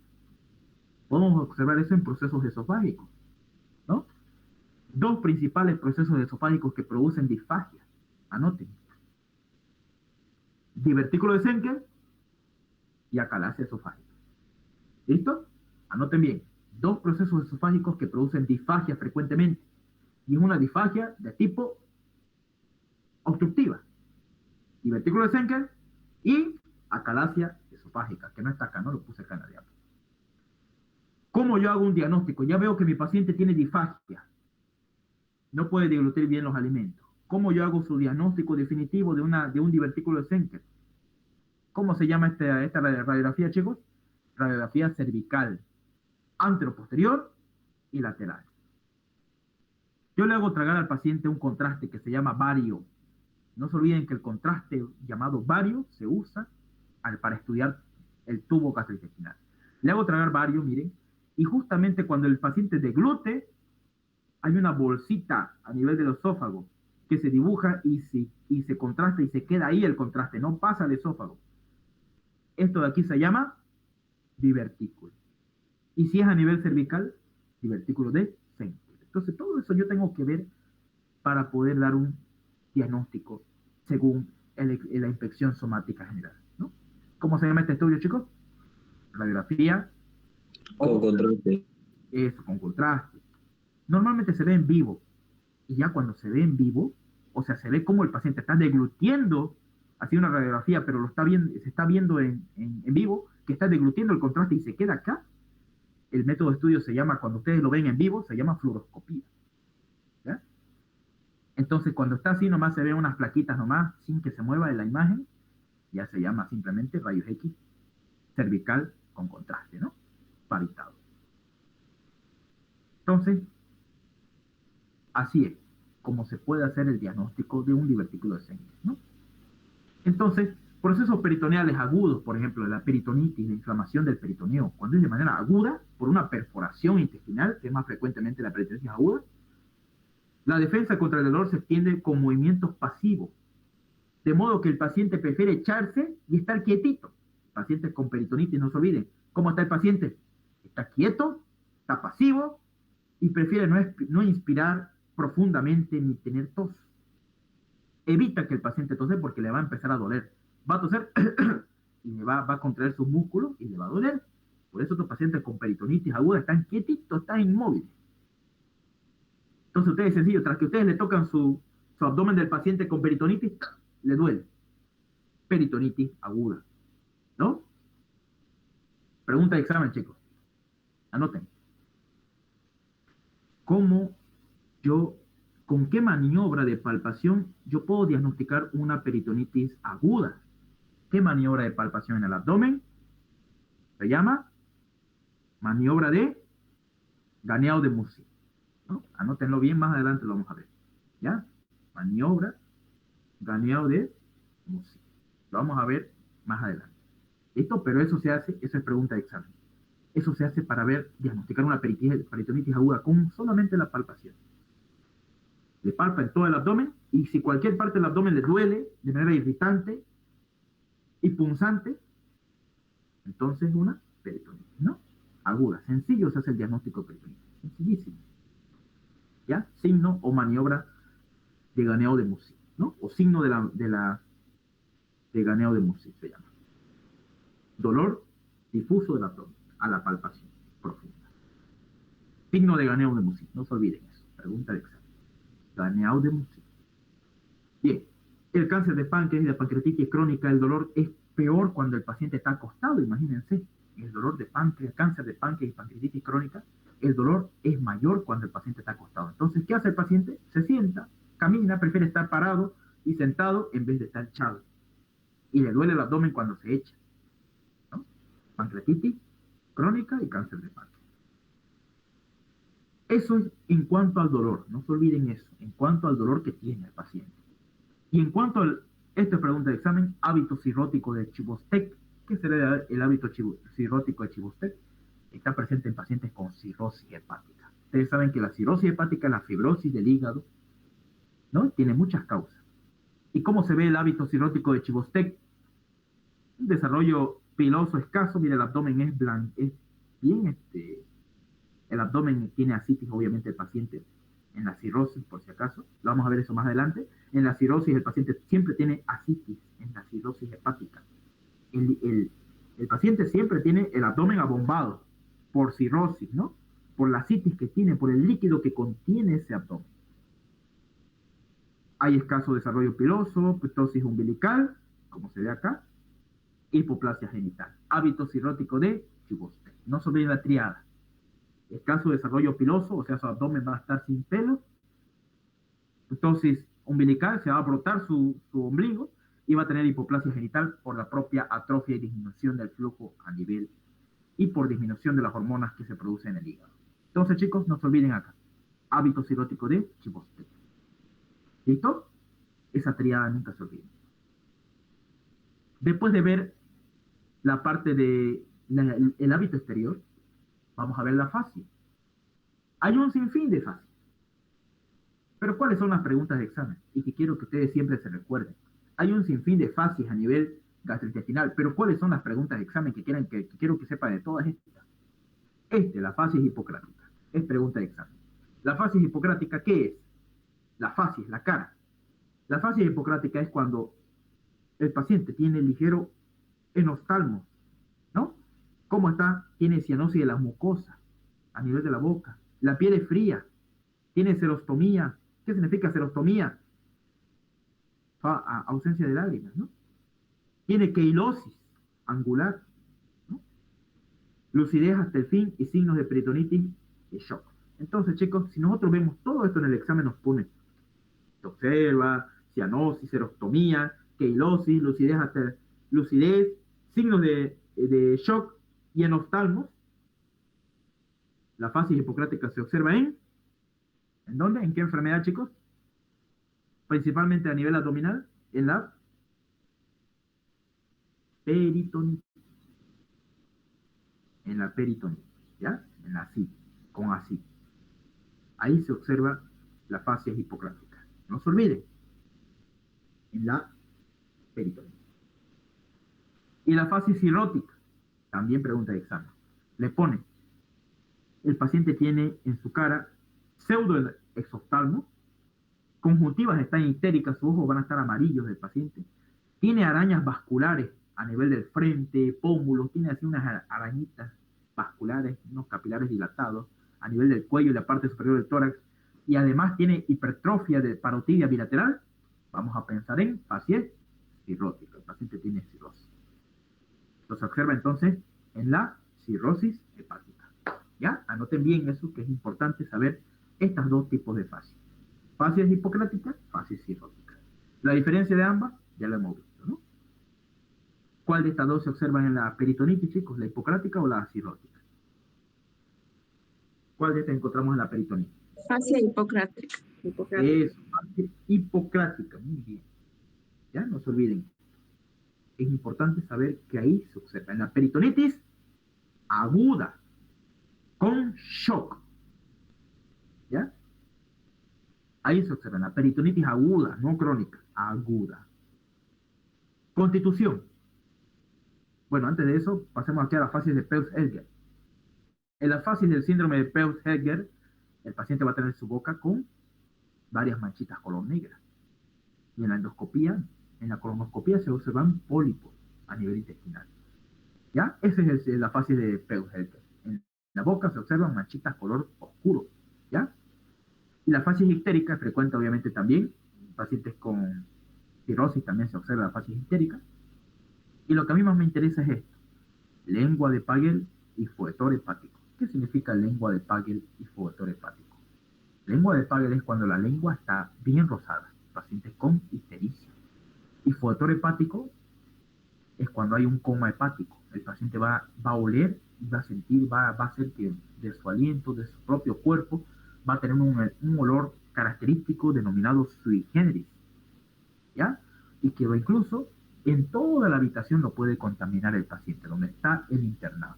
Podemos observar eso en procesos esofágicos, ¿no? 2 principales procesos esofágicos que producen disfagia. Anoten. Divertículo de Schenker y acalasia esofágica. ¿Listo? Anoten bien. 2 procesos esofágicos que producen disfagia frecuentemente. Y es una disfagia de tipo obstructiva. Divertículo de Schenker y acalasia esofágica, que no está acá, no lo puse acá en la diapositiva. ¿Cómo yo hago un diagnóstico? Ya veo que mi paciente tiene disfagia. No puede deglutir bien los alimentos. ¿Cómo yo hago su diagnóstico definitivo de un divertículo de Schenker? ¿Cómo se llama esta radiografía, chicos? Radiografía cervical, anteroposterior y lateral. Yo le hago tragar al paciente un contraste que se llama bario. No se olviden que el contraste llamado bario se usa para estudiar el tubo gastrointestinal. Le hago tragar bario, miren, y justamente cuando el paciente deglute, hay una bolsita a nivel del esófago que se dibuja y se contrasta y se queda ahí el contraste, no pasa al esófago. Esto de aquí se llama divertículo. Y si es a nivel cervical, divertículo de Centner. Entonces, todo eso yo tengo que ver para poder dar un diagnóstico según la inspección somática general, ¿no? ¿Cómo se llama este estudio, chicos? Radiografía. Con contraste. Eso, con contraste. Normalmente se ve en vivo. Y ya cuando se ve en vivo, o sea, se ve cómo el paciente está deglutiendo, así una radiografía, pero lo está viendo, se está viendo en vivo, que está deglutiendo el contraste y se queda acá. El método de estudio se llama, cuando ustedes lo ven en vivo, se llama fluoroscopía. ¿Ya? Entonces, cuando está así, nomás se ven unas plaquitas nomás, sin que se mueva en la imagen, ya se llama simplemente rayos X cervical con contraste, ¿no? Paritado. Entonces, así es como se puede hacer el diagnóstico de un divertículo de Centner, ¿no? Entonces, procesos peritoneales agudos, por ejemplo, la peritonitis, la inflamación del peritoneo, cuando es de manera aguda, por una perforación intestinal, que es más frecuentemente la peritonitis aguda, la defensa contra el dolor se extiende con movimientos pasivos, de modo que el paciente prefiere echarse y estar quietito. Pacientes con peritonitis, no se olviden, ¿cómo está el paciente? Está quieto, está pasivo y prefiere no inspirar profundamente ni tener tos. Evita que el paciente tose porque le va a empezar a doler. Va a toser y le va a contraer sus músculos y le va a doler. Por eso estos pacientes con peritonitis aguda están quietitos, están inmóviles. Entonces ustedes, sencillo, tras que ustedes le tocan su abdomen del paciente con peritonitis, le duele. Peritonitis aguda, ¿no? Pregunta de examen, chicos. Anoten. ¿Con qué maniobra de palpación yo puedo diagnosticar una peritonitis aguda? ¿Qué maniobra de palpación en el abdomen? Se llama maniobra de Ganeau de Mussy, ¿no? Anótenlo bien, más adelante lo vamos a ver. ¿Ya? Maniobra Ganeau de Mussy. Lo vamos a ver más adelante. ¿Listo? Pero eso se hace, eso es pregunta de examen. Eso se hace para diagnosticar una peritonitis aguda con solamente la palpación. Le palpa en todo el abdomen y si cualquier parte del abdomen le duele de manera irritante y punzante, entonces una peritonitis, ¿no? Aguda. Sencillo se hace el diagnóstico de peritonitis. Sencillísimo. ¿Ya? Signo o maniobra de Ganeau de Mussy, ¿no? O signo de Ganeau de Mussy se llama. Dolor difuso del abdomen a la palpación profunda. Signo de Ganeau de Mussy. No se olviden eso. Pregunta de examen. Ganeau de Mussy. Bien. El cáncer de páncreas y la pancreatitis crónica, el dolor es peor cuando el paciente está acostado, imagínense. El dolor de páncreas, cáncer de páncreas y pancreatitis crónica, el dolor es mayor cuando el paciente está acostado. Entonces, ¿qué hace el paciente? Se sienta, camina, prefiere estar parado y sentado en vez de estar echado. Y le duele el abdomen cuando se echa, ¿no? Pancreatitis crónica y cáncer de páncreas. Eso es en cuanto al dolor, no se olviden eso, en cuanto al dolor que tiene el paciente. Y en cuanto a esta pregunta de examen, hábito cirrótico de Chvostek, ¿qué será el hábito cirrótico de Chvostek? Está presente en pacientes con cirrosis hepática. Ustedes saben que la cirrosis hepática es la fibrosis del hígado, ¿no? Tiene muchas causas. ¿Y cómo se ve el hábito cirrótico de Chvostek? Un desarrollo piloso escaso, mira, el abdomen es blanco, es bien, el abdomen tiene ascitis, obviamente el paciente en la cirrosis, por si acaso, lo vamos a ver eso más adelante. En la cirrosis el paciente siempre tiene ascitis, en la cirrosis hepática. El paciente siempre tiene el abdomen abombado por cirrosis, ¿no? Por la ascitis que tiene, por el líquido que contiene ese abdomen. Hay escaso desarrollo piloso, ptosis umbilical, como se ve acá, hipoplasia genital. Hábito cirrótico de Chvostek. No se olviden la triada. Escaso desarrollo piloso, o sea, su abdomen va a estar sin pelo. Ptosis umbilical, se va a brotar su ombligo y va a tener hipoplasia genital por la propia atrofia y disminución del flujo a nivel y por disminución de las hormonas que se producen en el hígado. Entonces, chicos, no se olviden acá. hábito cirrótico de Chimbote. ¿Listo? Esa triada nunca se olvide. Después de ver la parte de el hábito exterior, vamos a ver la fascia. Hay un sinfín de fascias. Pero ¿cuáles son las preguntas de examen? Y que quiero que ustedes siempre se recuerden. Hay un sinfín de fascias a nivel gastrointestinal, pero ¿cuáles son las preguntas de examen que quiero que sepan de todas estas? La fascia hipocrática, es pregunta de examen. ¿La fascia hipocrática qué es? La fascia es la cara. La fascia hipocrática es cuando el paciente tiene ligero enostalmo, ¿no? ¿Cómo está? Tiene cianosis de las mucosas a nivel de la boca. La piel es fría. Tiene serostomía. ¿Qué significa serostomía? Ausencia de lágrimas, ¿no? Tiene queilosis angular, ¿no? Lucidez hasta el fin y signos de peritonitis y shock. Entonces, chicos, si nosotros vemos todo esto en el examen, nos pone, se observa, cianosis, serostomía, queilosis, lucidez, signos de shock y en oftalmos. La fascia hipocrática se observa ¿en dónde? ¿En qué enfermedad, chicos? Principalmente a nivel abdominal, en la peritonitis. En la peritonitis, ¿ya? En la así, con así. Ahí se observa la fascia hipocrática. No se olviden, en la peritonitis. Y la fascia cirrótica, también pregunta de examen. Le pone, el paciente tiene en su cara pseudoexoftalmo, conjuntivas están histéricas, sus ojos van a estar amarillos del paciente, tiene arañas vasculares a nivel del frente, pómulos, tiene así unas arañitas vasculares, unos capilares dilatados a nivel del cuello y la parte superior del tórax, y además tiene hipertrofia de parotidia bilateral. Vamos a pensar en fascia cirrótica, el paciente tiene cirrosis. Los observa entonces en la cirrosis hepática. ¿Ya? Anoten bien eso, que es importante saber estos dos tipos de fascia. Fascia hipocrática, fascia cirrótica. La diferencia de ambas ya la hemos visto, ¿no? ¿Cuál de estas dos se observan en la peritonitis, chicos? ¿La hipocrática o la cirrótica? ¿Cuál de estas encontramos en la peritonitis? Fascia hipocrática. Es fascia hipocrática, muy bien. ¿Ya? No se olviden. Es importante saber que ahí se observa en la peritonitis aguda, con shock. ¿Ya? Ahí se observa en la peritonitis aguda, no crónica, aguda. Constitución. Bueno, antes de eso, pasemos aquí a la fase de Peutz-Jeghers. En la fase del síndrome de Peutz-Jeghers, el paciente va a tener su boca con varias manchitas color negra. Y en la endoscopía, en la colonoscopía se observan pólipos a nivel intestinal. ¿Ya? Esa es la fase de Peutz-Jeghers. En la boca se observan manchitas color oscuro. ¿Ya? Y la fase histérica frecuente obviamente también. En pacientes con cirrosis también se observa la fase histérica. Y lo que a mí más me interesa es esto. Lengua de Pagel y foetor hepático. ¿Qué significa lengua de Pagel y foetor hepático? Lengua de Pagel es cuando la lengua está bien rosada, pacientes con ictericia. Y foetor hepático es cuando hay un coma hepático. El paciente va a oler y va a sentir, va a hacer que de su aliento, de su propio cuerpo, va a tener un olor característico denominado sui generis. ¿Ya? Y que incluso en toda la habitación lo puede contaminar el paciente, donde está el internado.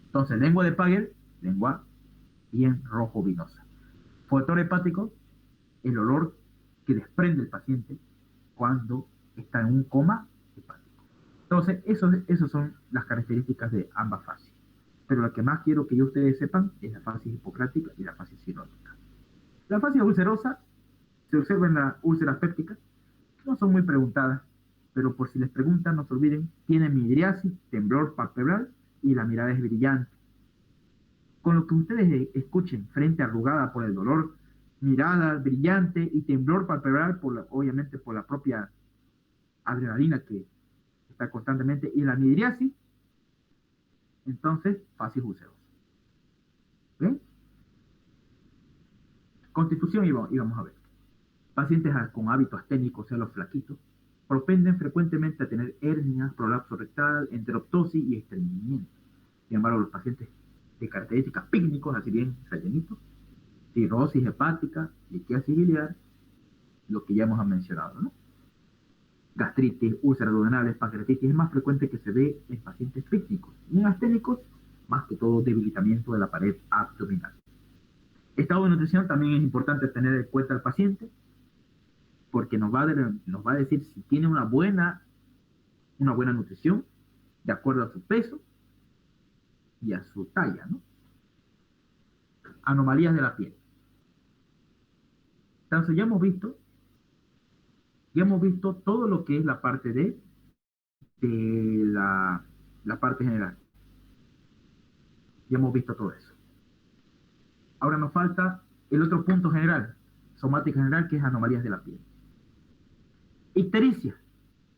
Entonces, lengua de Pagel, lengua bien rojo vinosa. Foetor hepático, el olor que desprende el paciente cuando está en un coma hepático. Entonces, esas son las características de ambas fases. Pero lo que más quiero que ustedes sepan es la fase hipocrática y la fase cirrótica. La fase ulcerosa se observa en la úlcera péptica. No son muy preguntadas, pero por si les preguntan, no se olviden, tiene midriasis, temblor palpebral y la mirada es brillante. Con lo que ustedes escuchen, frente arrugada por el dolor, mirada brillante y temblor palpebral, obviamente por la propia adrenalina que está constantemente, y la midriasis, entonces, fase ulcerosa. ¿Ven? Constitución y vamos a ver. Pacientes con hábito asténico, o sea, los flaquitos, propenden frecuentemente a tener hernias, prolapso rectal, enteroptosis y estreñimiento. Sin embargo, los pacientes de características pícnicos, así bien rellenitos, cirrosis hepática, litiasis biliar, lo que ya hemos mencionado, ¿no? Gastritis, úlceras duodenales, pancreatitis es más frecuente que se ve en pacientes críticos y en asténicos, más que todo debilitamiento de la pared abdominal. Estado de nutrición también es importante tener en cuenta al paciente porque nos va a decir si tiene una buena nutrición de acuerdo a su peso y a su talla, ¿no? Anomalías de la piel. Entonces ya hemos visto todo lo que es la parte de la parte general. Ya hemos visto todo eso. Ahora nos falta el otro punto general, somática general, que es anomalías de la piel. Ictericia.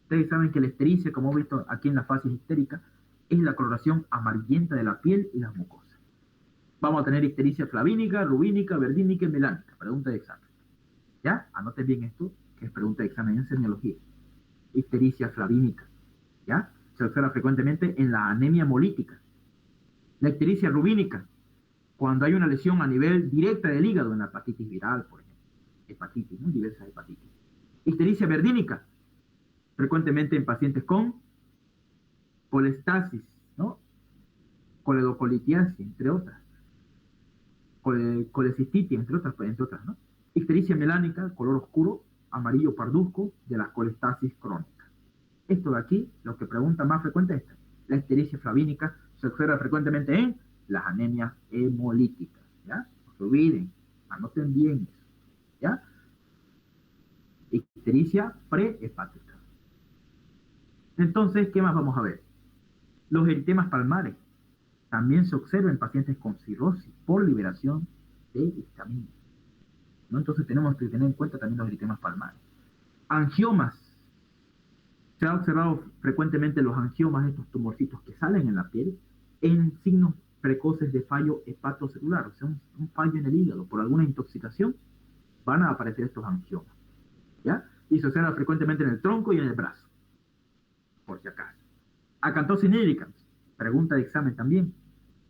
Ustedes saben que la ictericia, como hemos visto aquí en la fase histérica, es la coloración amarillenta de la piel y las mucosas. Vamos a tener ictericia flavínica, rubínica, verdínica y melánica. Pregunta de examen. ¿Ya? Anoten bien esto, que es pregunta de examen en semiología. Ictericia flavínica. ¿Ya? Se observa frecuentemente en la anemia hemolítica. La ictericia rubínica, cuando hay una lesión a nivel directa del hígado, en la hepatitis viral, por ejemplo. Hepatitis, ¿no? Diversas hepatitis. Ictericia verdínica, frecuentemente en pacientes con colestasis, ¿no? Coledocolitiasis, entre otras. Colecistitis, entre otras, ¿no? Ictericia melánica, color oscuro, amarillo parduzco, de la colestasis crónica. Esto de aquí, lo que pregunta más frecuente es esta. La ictericia flavínica se observa frecuentemente en las anemias hemolíticas, ¿ya? No se olviden, anoten bien eso, ¿ya? Ictericia prehepática. Entonces, ¿qué más vamos a ver? Los eritemas palmares también se observan en pacientes con cirrosis por liberación de histamina, ¿no? Entonces tenemos que tener en cuenta también los eritemas palmares. Angiomas. Se ha observado frecuentemente los angiomas, estos tumorcitos que salen en la piel, en signos precoces de fallo hepatocelular, o sea, un fallo en el hígado por alguna intoxicación, van a aparecer estos angiomas, ¿ya? Y se observa frecuentemente en el tronco y en el brazo, por si acaso. Acantosis nigricans, pregunta de examen también.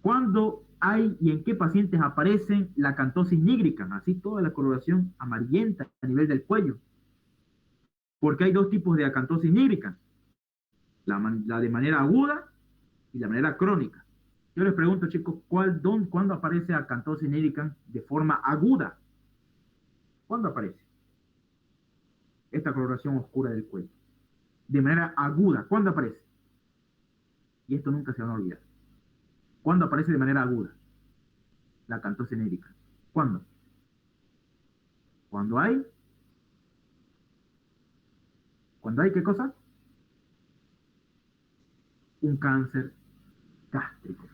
¿Cuándo hay y en qué pacientes aparecen la acantosis nigricans? Así toda la coloración amarillenta a nivel del cuello. Porque hay dos tipos de acantosis nigricans, la de manera aguda y la manera crónica. Yo les pregunto, chicos, ¿cuándo aparece acantosis nigricans de forma aguda? ¿Cuándo aparece esta coloración oscura del cuello? De manera aguda, ¿cuándo aparece? Y esto nunca se van a olvidar. ¿Cuándo aparece de manera aguda la acantosis nigricans? ¿Cuándo? Cuando hay ¿qué cosa? Un cáncer gástrico,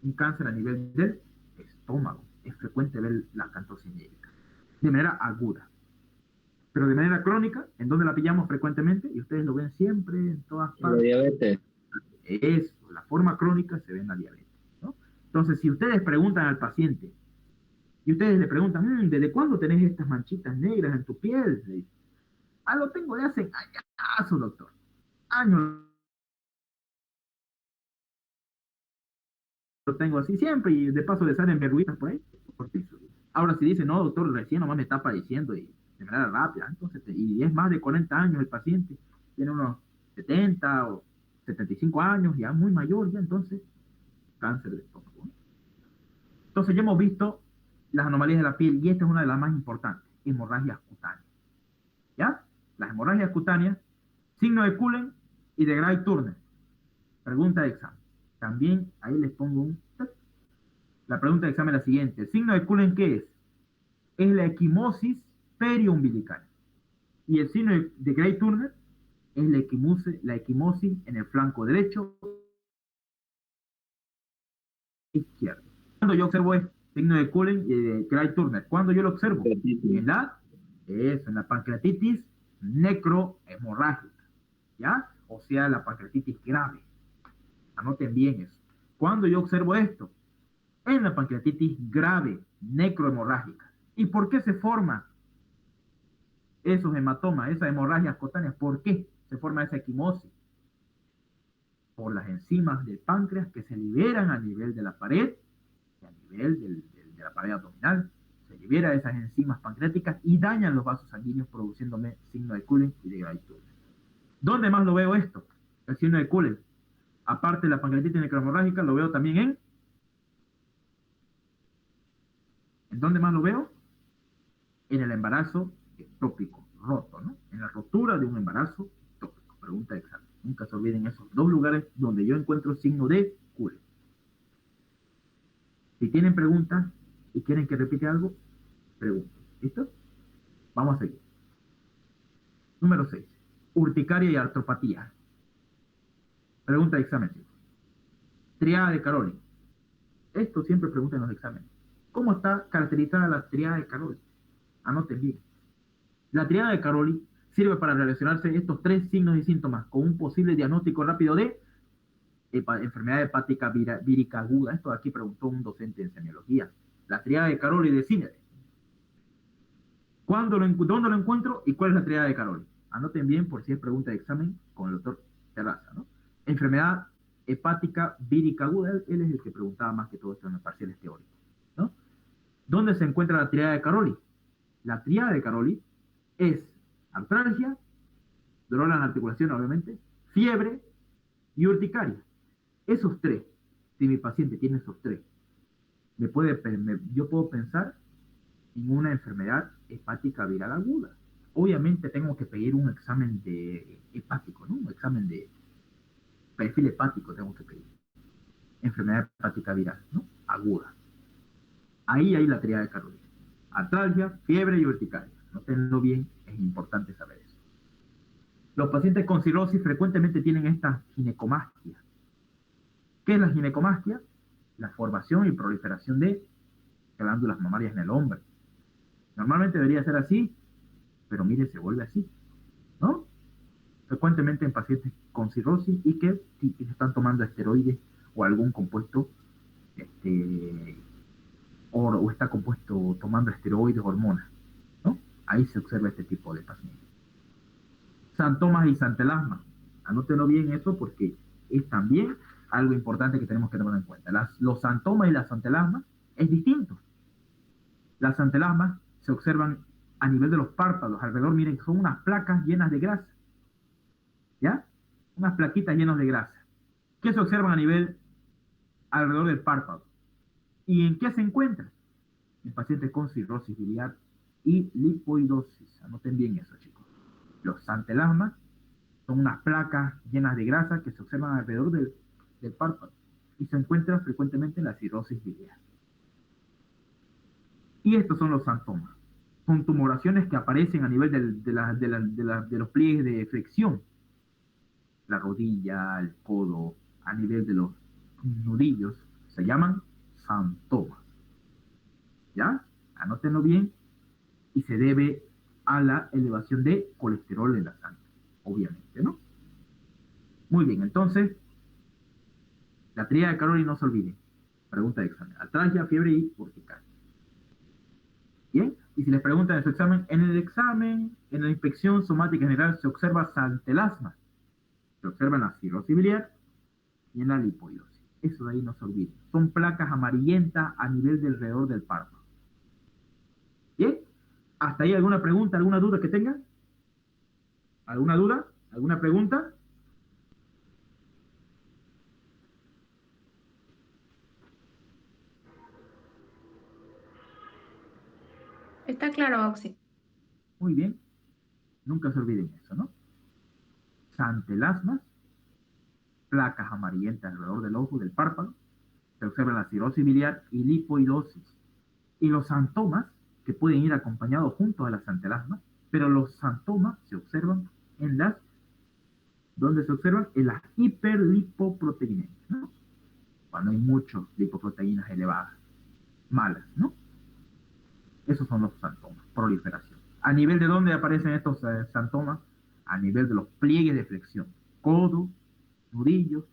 un cáncer a nivel del estómago. Es frecuente ver la acantosis nigricans de manera aguda. Pero de manera crónica, ¿en dónde la pillamos frecuentemente? Y ustedes lo ven siempre en todas La partes. diabetes. Eso, la forma crónica se ve en la diabetes, ¿no? Entonces, si ustedes preguntan al paciente, y ustedes le preguntan, ¿desde cuándo tenés estas manchitas negras en tu piel? Le dicen, lo tengo de hace años, doctor. Años lo tengo así siempre, y de paso le salen verruguitas por ahí. Ahora si dice, no, doctor, recién nomás me está padeciendo y de manera rápida, entonces, y es más de 40 años el paciente, tiene unos 70 o 75 años, ya muy mayor, ya entonces, cáncer de estómago, ¿no? Entonces ya hemos visto las anomalías de la piel, y esta es una de las más importantes, hemorragias cutáneas, ¿ya? Las hemorragias cutáneas, signo de Cullen y de Gray-Turner. Pregunta de examen. También ahí les pongo la pregunta de examen es la siguiente. ¿El signo de Cullen qué es? Es la equimosis periumbilical. Y el signo de Gray-Turner es la equimosis en el flanco derecho e izquierdo. Cuando yo observo este signo de Cullen y de Gray-Turner, ¿cuándo yo lo observo? En la pancreatitis necrohemorrágica, ¿ya? O sea, la pancreatitis grave. Anoten bien eso. ¿Cuándo yo observo esto? En la pancreatitis grave, necrohemorrágica. ¿Y por qué se forma esos hematomas, esas hemorragias cutáneas? ¿Por qué se forma esa equimosis? Por las enzimas del páncreas que se liberan a nivel de la pared, y a nivel de la pared abdominal, se se libera esas enzimas pancreáticas y dañan los vasos sanguíneos produciéndome signo de Cullen y de Gray-Turner. ¿Dónde más lo veo esto? El signo de Cullen. Aparte de la pancreatitis necromorrágica, lo veo también ¿en dónde más lo veo? En el embarazo ectópico, roto, ¿no? En la rotura de un embarazo ectópico. Pregunta de examen. Nunca se olviden esos dos lugares donde yo encuentro signo de Cullen. Si tienen preguntas y quieren que repite algo, pregunten. ¿Listo? Vamos a seguir. Número 6. Urticaria y artropatía. Pregunta de examen, chicos. Triada de Caroli. Esto siempre preguntan en los exámenes. ¿Cómo está caracterizada la triada de Caroli? Anoten bien. La triada de Caroli sirve para relacionarse estos tres signos y síntomas con un posible diagnóstico rápido de enfermedad hepática vírica aguda. Esto de aquí preguntó un docente en semiología. La triada de Caroli de Sinere. ¿Dónde lo encuentro y cuál es la triada de Caroli? Anoten bien por si es pregunta de examen con el doctor Terraza, ¿no? Enfermedad hepática vírica aguda. Él es el que preguntaba más que todo esto en los parciales teóricos, ¿no? ¿Dónde se encuentra la triada de Caroli? La triada de Caroli es artralgia, dolor en la articulación, obviamente, fiebre y urticaria. Esos tres, si mi paciente tiene esos tres, yo puedo pensar en una enfermedad hepática viral aguda. Obviamente tengo que pedir un examen de hepático, ¿no? Un examen de perfil hepático tengo que pedir. Enfermedad hepática viral, ¿no? Aguda. Ahí hay la triada de Caroli. Artralgia, fiebre y urticaria. Nótenlo bien, es importante saber eso. Los pacientes con cirrosis frecuentemente tienen esta ginecomastia. ¿Qué es la ginecomastia? La formación y proliferación de glándulas mamarias en el hombre. Normalmente debería ser así, pero mire, se vuelve así, ¿no? Frecuentemente en pacientes con cirrosis y que están tomando esteroides o algún compuesto, o está compuesto tomando esteroides, hormonas, ¿no? Ahí se observa este tipo de pacientes. Santomas y santelasmas. Anótenlo bien eso porque es también algo importante que tenemos que tener en cuenta. Los santomas y las santelasmas es distinto. Las santelasmas se observan a nivel de los párpados, alrededor, miren, son unas placas llenas de grasa, ¿ya? Unas plaquitas llenas de grasa. ¿Qué se observan a nivel alrededor del párpado? ¿Y en qué se encuentran? En pacientes con cirrosis biliar y lipoidosis. Anoten bien eso, chicos. Los santelasmas son unas placas llenas de grasa que se observan alrededor del párpado y se encuentran frecuentemente en la cirrosis biliar. Y estos son los santomas. Son tumoraciones que aparecen a nivel de los pliegues de flexión. La rodilla, el codo, a nivel de los nudillos, se llaman santomas. ¿Ya? Anótenlo bien. Y se debe a la elevación de colesterol en la sangre, obviamente, ¿no? Muy bien, entonces, la triada de Caroli no se olviden. Pregunta de examen. Artralgia, fiebre y urticaria. Bien, y si les preguntan en su examen, en la inspección somática general se observa santelasma, se observa en la cirrosis biliar y en la lipoidosis. Eso de ahí no se olviden. Son placas amarillentas a nivel del alrededor del párpado. Bien, ¿hasta ahí alguna pregunta, alguna duda que tengan? ¿Alguna duda? ¿Alguna pregunta? Está claro, Oxy. Muy bien, nunca se olviden eso, ¿no? Santelasmas, placas amarillentas alrededor del ojo, del párpado, se observa la cirrosis biliar y lipoidosis. Y los santomas, que pueden ir acompañados juntos a las santelasmas, pero los santomas se observan ¿dónde se observan? En las hiperlipoproteinemia, ¿no? Cuando hay muchas lipoproteínas elevadas, malas, ¿no? Esos son los santomas, proliferación. ¿A nivel de dónde aparecen estos santomas? A nivel de los pliegues de flexión, codo, nudillos,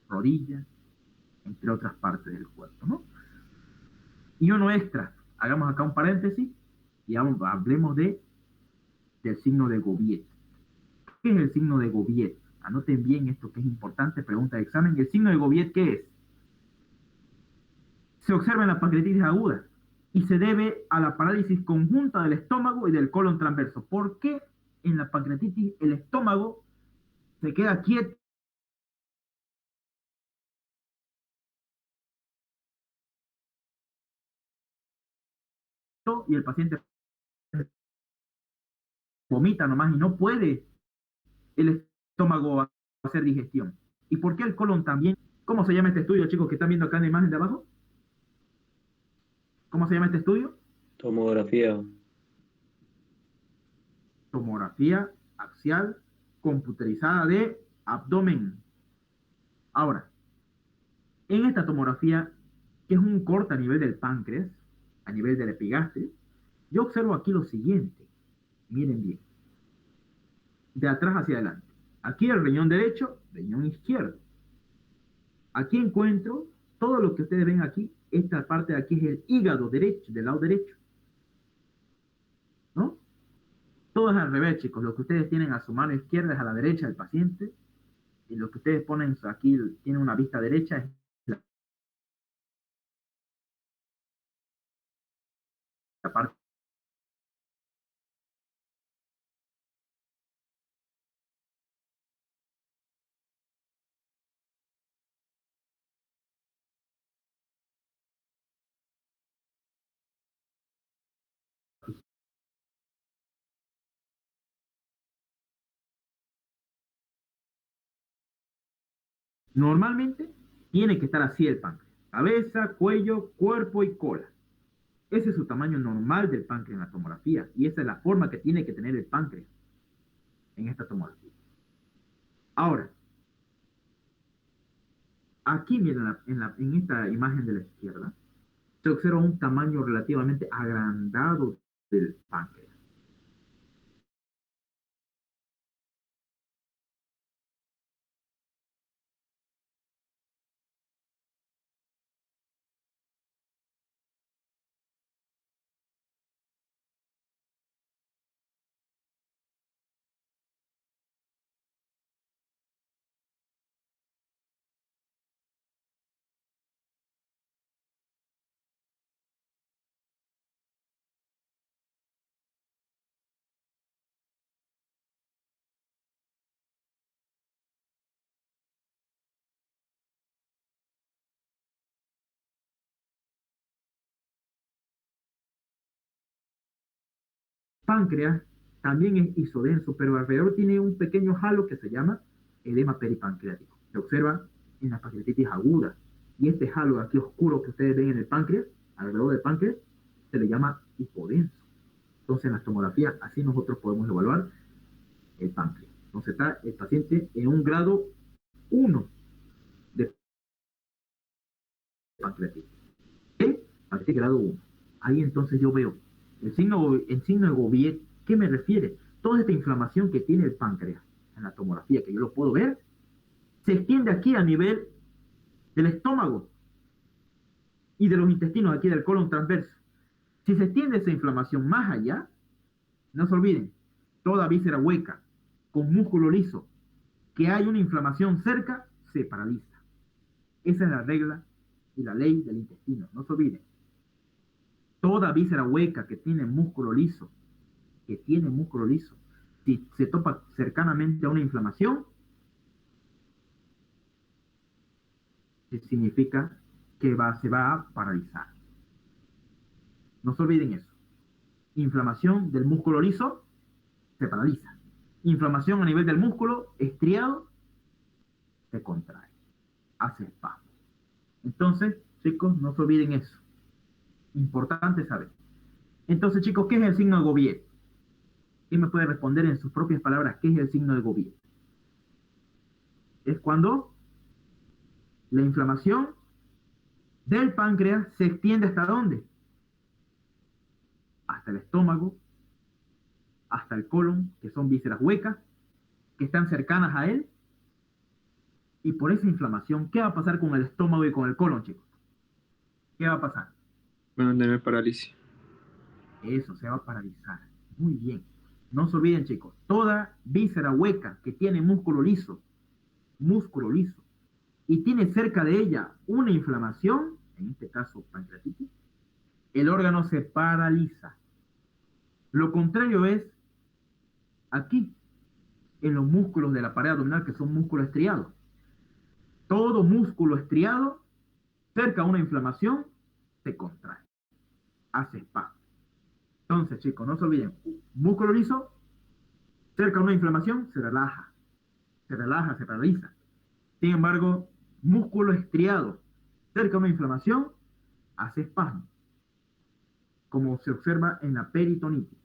rodillas, entre otras partes del cuerpo, ¿no? Y uno extra, hagamos acá un paréntesis y hablemos del signo de Gauviet. ¿Qué es el signo de Gauviet? Anoten bien esto que es importante, pregunta de examen. ¿El signo de Gauviet qué es? Se observa en la pancreatitis aguda. y se debe a la parálisis conjunta del estómago y del colon transverso. ¿Por qué en la pancreatitis el estómago se queda quieto y el paciente vomita nomás y no puede el estómago hacer digestión? ¿Y por qué el colon también? ¿Cómo se llama este estudio, chicos, que están viendo acá en la imagen de abajo? ¿Cómo se llama este estudio? Tomografía. Tomografía axial computerizada de abdomen. Ahora, en esta tomografía, que es un corte a nivel del páncreas, a nivel del epigastrio, yo observo aquí lo siguiente. Miren bien. De atrás hacia adelante. Aquí el riñón derecho, riñón izquierdo. Aquí encuentro todo lo que ustedes ven aquí. Esta parte de aquí es el hígado derecho, del lado derecho. ¿No? Todo es al revés, chicos. Lo que ustedes tienen a su mano izquierda es a la derecha del paciente. Y lo que ustedes ponen aquí, tienen una vista derecha, es la parte. Normalmente tiene que estar así el páncreas. Cabeza, cuello, cuerpo y cola. Ese es su tamaño normal del páncreas en la tomografía. Y esa es la forma que tiene que tener el páncreas en esta tomografía. Ahora, aquí miren, en esta imagen de la izquierda, se observa un tamaño relativamente agrandado del páncreas. Páncreas también es isodenso, pero alrededor tiene un pequeño halo que se llama edema peripancreático. Se observa en la pancreatitis aguda. Y este halo aquí oscuro que ustedes ven en el páncreas, alrededor del páncreas, se le llama hipodenso. Entonces, en la tomografía, así nosotros podemos evaluar el páncreas. Entonces, está el paciente en un grado 1 de pancreatitis. ¿Qué? Pancreatitis grado 1. Ahí entonces yo veo el signo de Gauvier. ¿Qué me refiere? Toda esta inflamación que tiene el páncreas en la tomografía, que yo lo puedo ver, se extiende aquí a nivel del estómago y de los intestinos, aquí del colon transverso. Si se extiende esa inflamación más allá, no se olviden, toda víscera hueca, con músculo liso, que hay una inflamación cerca, se paraliza. Esa es la regla y la ley del intestino, no se olviden. Toda víscera hueca que tiene músculo liso, si se topa cercanamente a una inflamación, significa que se va a paralizar. No se olviden eso. Inflamación del músculo liso, se paraliza. Inflamación a nivel del músculo estriado, se contrae, hace espasmo. Entonces, chicos, no se olviden eso. Importante saber. Entonces, chicos, ¿qué es el signo de Gauvier? ¿Quién me puede responder en sus propias palabras qué es el signo de Gauvier? Es cuando la inflamación del páncreas se extiende ¿hasta dónde? Hasta el estómago, hasta el colon, que son vísceras huecas, que están cercanas a él. Y por esa inflamación, ¿qué va a pasar con el estómago y con el colon, chicos? ¿Qué va a pasar? Van a tener parálisis. Eso, se va a paralizar. Muy bien. No se olviden, chicos, toda víscera hueca que tiene músculo liso, y tiene cerca de ella una inflamación, en este caso pancreatitis, el órgano se paraliza. Lo contrario es aquí, en los músculos de la pared abdominal, que son músculos estriados. Todo músculo estriado, cerca a una inflamación, se contrae, hace espasmo. Entonces, chicos, no se olviden, músculo liso, cerca a una inflamación, se relaja, se paraliza. Sin embargo, músculo estriado, cerca a una inflamación, hace espasmo, como se observa en la peritonitis.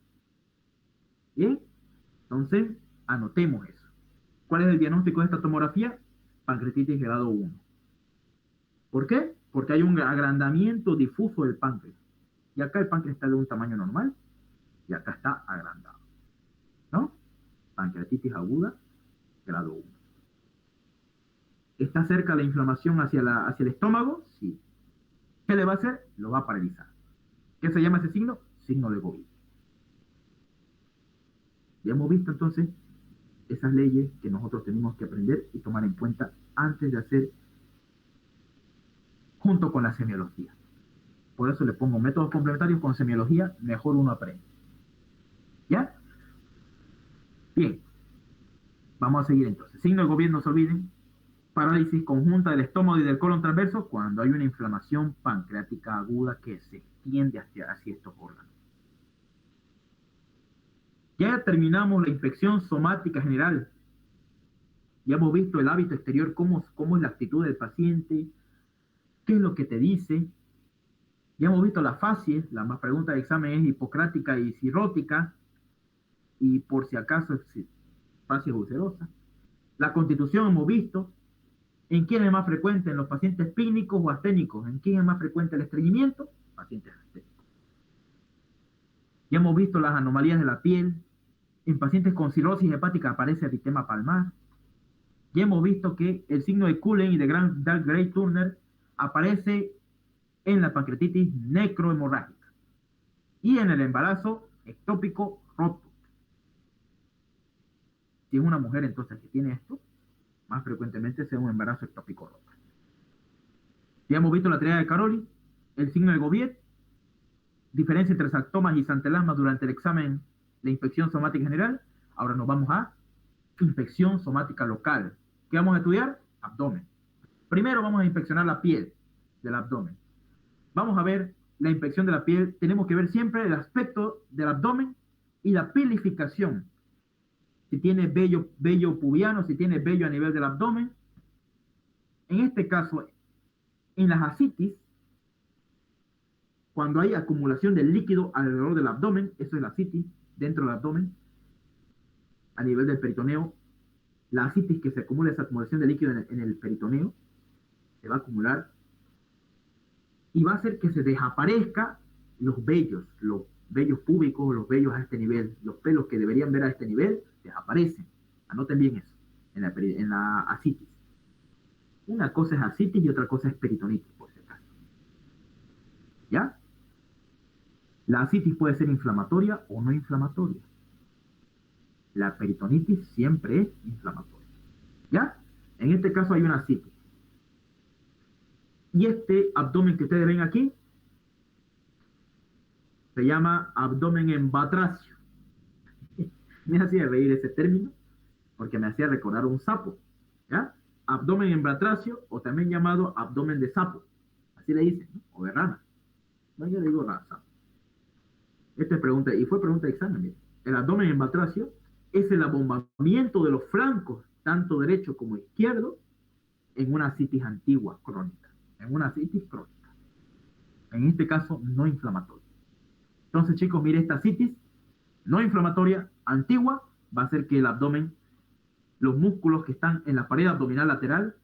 ¿Bien? Entonces, anotemos eso. ¿Cuál es el diagnóstico de esta tomografía? Pancreatitis grado 1. ¿Por qué? Porque hay un agrandamiento difuso del páncreas. Y acá el páncreas está de un tamaño normal y acá está agrandado. ¿No? Pancreatitis aguda grado 1. ¿Está cerca la inflamación hacia el estómago? Sí. ¿Qué le va a hacer? Lo va a paralizar. ¿Qué se llama ese signo? Signo de Gobi. Ya hemos visto entonces esas leyes que nosotros tenemos que aprender y tomar en cuenta antes de hacer junto con la semiología. Por eso le pongo métodos complementarios con semiología, mejor uno aprende. ¿Ya? Bien. Vamos a seguir entonces. Signo de Gobi, no se olviden. Parálisis conjunta del estómago y del colon transverso cuando hay una inflamación pancreática aguda que se extiende hacia estos órganos. Ya terminamos la infección somática general. Ya hemos visto el hábito exterior, cómo es la actitud del paciente, qué es lo que te dice. Ya hemos visto la facies, la más pregunta de examen es hipocrática y cirrótica, y por si acaso es facies ulcerosa. La constitución hemos visto. ¿En quién es más frecuente? ¿En los pacientes pínicos o asténicos? ¿En quién es más frecuente el estreñimiento? Pacientes asténicos. Ya hemos visto las anomalías de la piel. En pacientes con cirrosis hepática aparece eritema palmar. Ya hemos visto que el signo de Cullen y de Dark Gray Turner aparece en la pancreatitis necrohemorrágica y en el embarazo ectópico roto. Si es una mujer entonces que tiene esto, más frecuentemente sea un embarazo ectópico roto. Ya hemos visto la triada de Caroli, el signo de Gobiet, diferencia entre sarcomas y santelasmas durante el examen de infección somática general. Ahora nos vamos a infección somática local. ¿Qué vamos a estudiar? Abdomen. Primero vamos a inspeccionar la piel del abdomen. Vamos a ver la inspección de la piel. Tenemos que ver siempre el aspecto del abdomen y la pilificación. Si tiene vello pubiano, si tiene vello a nivel del abdomen. En este caso, en las ascitis, cuando hay acumulación de líquido alrededor del abdomen, eso es la ascitis, dentro del abdomen, a nivel del peritoneo, la ascitis que se acumula, esa acumulación de líquido en el peritoneo, se va a acumular y va a hacer que se desaparezca los vellos púbicos, los vellos a este nivel, los pelos que deberían ver a este nivel, desaparecen. Anoten bien eso, en la ascitis. Una cosa es ascitis y otra cosa es peritonitis, por si acaso. ¿Ya? La ascitis puede ser inflamatoria o no inflamatoria. La peritonitis siempre es inflamatoria. ¿Ya? En este caso hay una ascitis. Y este abdomen que ustedes ven aquí se llama abdomen en batracio. Me hacía reír ese término porque me hacía recordar un sapo. ¿Ya? Abdomen en batracio o también llamado abdomen de sapo. Así le dicen, ¿no? O de rana. No, yo le digo sapo. Esta es pregunta, y fue pregunta de examen. Miren. El abdomen en batracio es el abombamiento de los flancos, tanto derecho como izquierdo, en una ascitis antigua crónica. En una ascitis crónica. En este caso, no inflamatoria. Entonces, chicos, mire, esta ascitis no inflamatoria, antigua, va a hacer que el abdomen, los músculos que están en la pared abdominal lateral,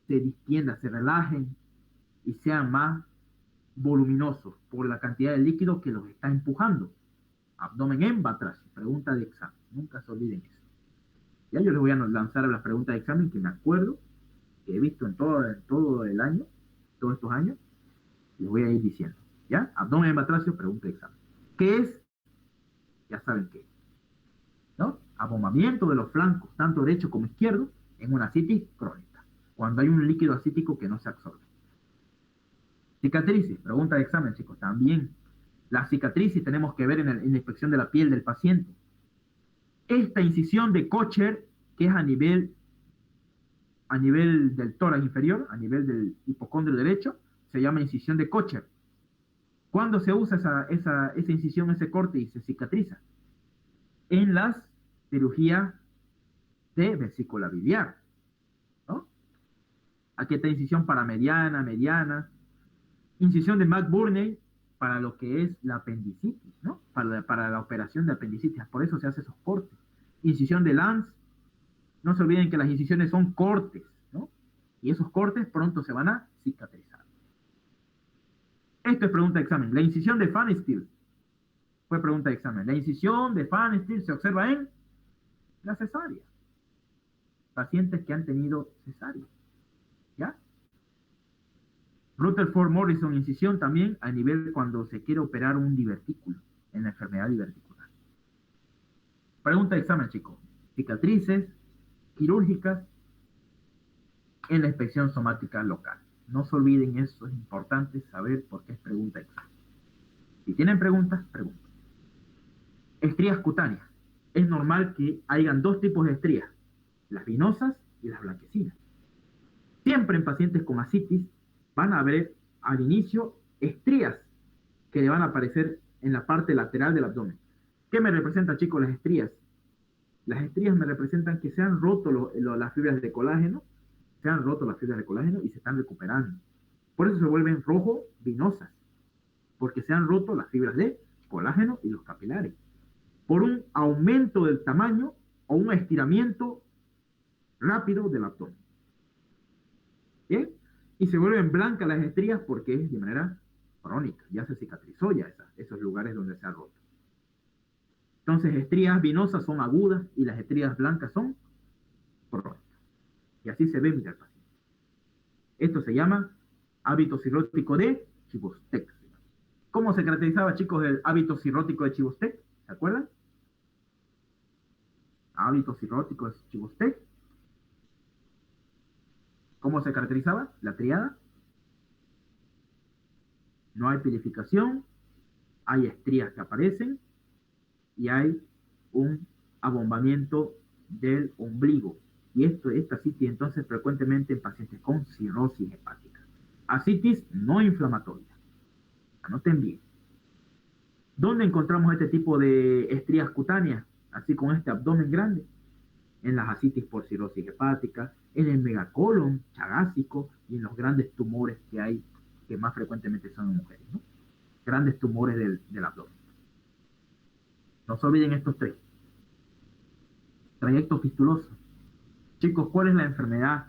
se distiendan, se relajen y sean más voluminosos por la cantidad de líquido que los está empujando. Abdomen en batracio, pregunta de examen. Nunca se olviden eso. Ya yo les voy a lanzar las preguntas de examen que me acuerdo, que he visto en todo el año, todos estos años, les voy a ir diciendo. ¿Ya? Abdomen en batracio, pregunta de examen. ¿Qué es? Ya saben qué es. ¿No? Abombamiento de los flancos, tanto derecho como izquierdo, en una ascitis crónica, cuando hay un líquido ascítico que no se absorbe. Cicatrices, pregunta de examen, chicos, también La cicatriz, si tenemos que ver en la inspección de la piel del paciente. Esta incisión de Kocher, que es a nivel del tórax inferior, a nivel del hipocondrio derecho, se llama incisión de Kocher. ¿Cuándo se usa esa incisión, ese corte y se cicatriza? En las cirugías de vesícula biliar, ¿no? Aquí está incisión paramediana, mediana, incisión de McBurney para lo que es la apendicitis, ¿no? Para la operación de apendicitis, por eso se hace esos cortes. Incisión de Lanz, no se olviden que las incisiones son cortes, ¿no? Y esos cortes pronto se van a cicatrizar. Esto es pregunta de examen. La incisión de Pfannstiel fue pregunta de examen. La incisión de Pfannstiel se observa en la cesárea. Pacientes que han tenido cesárea. ¿Ya? Rutherford Morrison, incisión también a nivel cuando se quiere operar un divertículo, en la enfermedad diverticular. Pregunta de examen, chicos. Cicatrices quirúrgicas en la inspección somática local. No se olviden eso, es importante saber por qué es pregunta de examen. Si tienen preguntas, pregunten. Estrías cutáneas. Es normal que hayan dos tipos de estrías, las vinosas y las blanquecinas. Siempre en pacientes con ascitis van a haber al inicio estrías que le van a aparecer en la parte lateral del abdomen. ¿Qué me representan, chicos, las estrías? Las estrías me representan que se han roto las fibras de colágeno, y se están recuperando. Por eso se vuelven rojo vinosas, porque se han roto las fibras de colágeno y los capilares. Por un aumento del tamaño o un estiramiento rápido del abdomen. ¿Bien? Y se vuelven blancas las estrías porque es de manera crónica, ya se cicatrizó ya esos lugares donde se ha roto. Entonces, estrías vinosas son agudas y las estrías blancas son crónicas. Y así se ve en el paciente. Esto se llama hábito cirrótico de Chivostek. ¿Cómo se caracterizaba, chicos, el hábito cirrótico de Chivostek? ¿Se acuerdan? Hábito cirrótico de Chivostek. ¿Cómo se caracterizaba? La triada. No hay pilificación, hay estrías que aparecen y hay un abombamiento del ombligo. Y esta ascitis entonces frecuentemente en pacientes con cirrosis hepática. Ascitis no inflamatoria. Anoten bien. ¿Dónde encontramos este tipo de estrías cutáneas? Así con este abdomen grande. En las ascitis por cirrosis hepática, en el megacolon chagásico y en los grandes tumores que hay, que más frecuentemente son en mujeres, ¿no? Grandes tumores del abdomen. No se olviden estos tres. Trayecto fistuloso. Chicos, ¿cuál es la enfermedad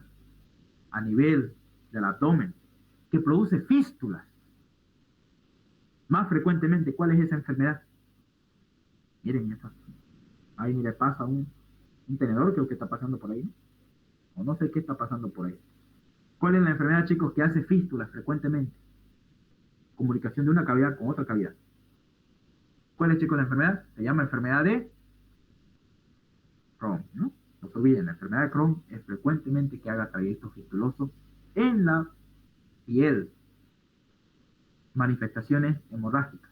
a nivel del abdomen que produce fístulas? Más frecuentemente, ¿cuál es esa enfermedad? Miren, ahí mire, pasa un tenedor, creo que está pasando por ahí, ¿no? O no sé qué está pasando por ahí. ¿Cuál es la enfermedad, chicos, que hace fístulas frecuentemente? Comunicación de una cavidad con otra cavidad. ¿Cuál es, chicos, la enfermedad? Se llama enfermedad de Crohn, ¿no? No se olviden, la enfermedad de Crohn es frecuentemente que haga trayectos fistulosos en la piel. Manifestaciones hemorrágicas.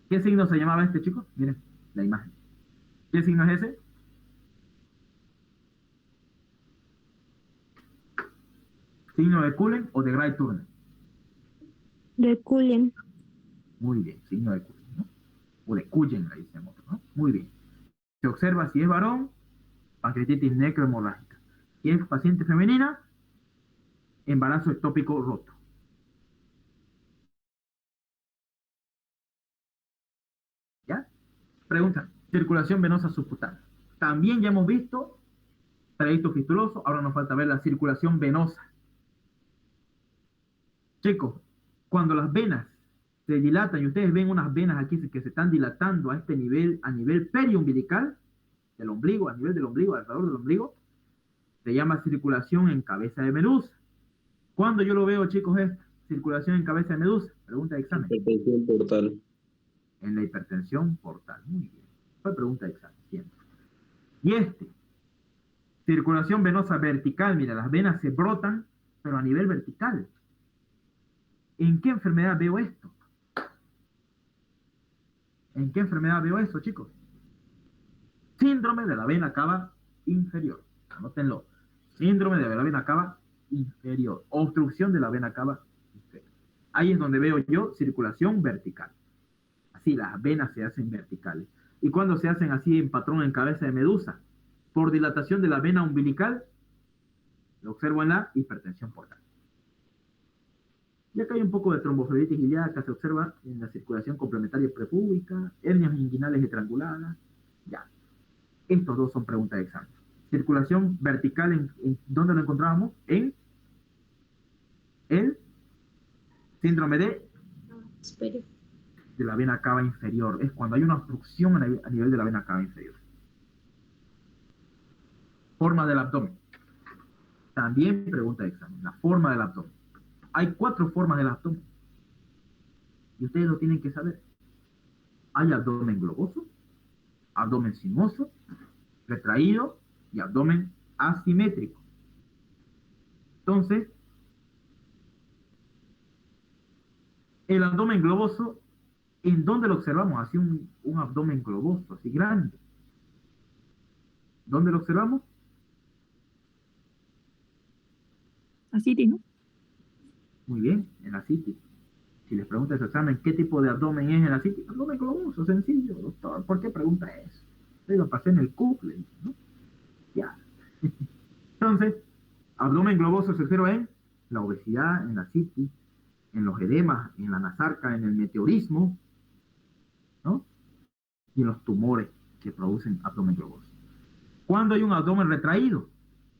¿Qué signo se llamaba este, chicos? Miren la imagen. ¿Qué signo es ese? ¿Signo de Cullen o de Gray-Turner? De Cullen. Muy bien, signo de Cullen, ¿no? O de Cullen, le dicen otros, ¿no? Muy bien. Se observa si es varón, pancreatitis necrohemorrágica. Si es paciente femenina, embarazo ectópico roto. ¿Ya? Pregunta, circulación venosa subcutánea. También ya hemos visto trayecto fistuloso, ahora nos falta ver la circulación venosa. Chicos, cuando las venas se dilatan y ustedes ven unas venas aquí que se están dilatando a este nivel, a nivel periumbilical del ombligo, a nivel del ombligo, alrededor del ombligo, se llama circulación en cabeza de medusa. ¿Cuándo yo lo veo, chicos, esta circulación en cabeza de medusa? Pregunta de examen. Hipertensión portal. En la hipertensión portal. Muy bien. Fue pregunta de examen, siempre. Y circulación venosa vertical. Mira, las venas se brotan, pero a nivel vertical. ¿En qué enfermedad veo esto? ¿En qué enfermedad veo eso, chicos? Síndrome de la vena cava inferior. Anótenlo. Síndrome de la vena cava inferior. Obstrucción de la vena cava inferior. Ahí es donde veo yo circulación vertical. Así las venas se hacen verticales. ¿Y cuando se hacen así en patrón en cabeza de medusa? Por dilatación de la vena umbilical, lo observo en la hipertensión portal. Y acá hay un poco de tromboflebitis ilíaca, se observa en la circulación complementaria prepúbica, hernias inguinales estranguladas. Ya. Estos dos son preguntas de examen. Circulación vertical, ¿dónde lo encontrábamos? En el síndrome de la vena cava inferior. Es cuando hay una obstrucción a nivel de la vena cava inferior. Forma del abdomen. También pregunta de examen. La forma del abdomen. Hay 4 formas del abdomen. Y ustedes lo tienen que saber. Hay abdomen globoso, abdomen sinuoso, retraído y abdomen asimétrico. Entonces, el abdomen globoso, ¿en dónde lo observamos? Así un abdomen globoso, así grande. ¿Dónde lo observamos? Así, ¿no? Muy bien, en la citis. Si les pregunta ese examen, ¿qué tipo de abdomen es en la citis? Abdomen globoso, sencillo, doctor. ¿Por qué pregunta eso? Yo lo pasé en el CUP, ¿no? Ya. Entonces, abdomen globoso se observa en la obesidad, en la citis, en los edemas, en la nasarca, en el meteorismo, ¿no? Y en los tumores que producen abdomen globoso. ¿Cuándo hay un abdomen retraído?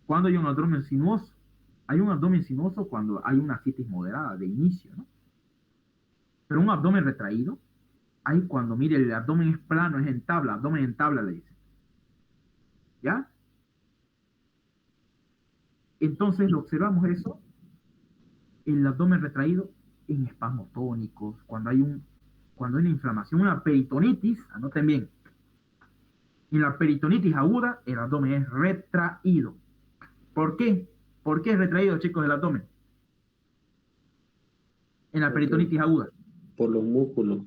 ¿Cuándo hay un abdomen sinuoso? Hay un abdomen sinuoso cuando hay una citis moderada de inicio, ¿no? Pero un abdomen retraído, hay cuando, mire, el abdomen es plano, es en tabla, abdomen en tabla le dicen. ¿Ya? Entonces lo observamos eso, el abdomen retraído en espasmos tónicos, cuando hay una inflamación, una peritonitis, anoten bien. En la peritonitis aguda, el abdomen es retraído. ¿Por qué? ¿Por qué es retraído, chicos, el abdomen? En la peritonitis aguda. Por los músculos,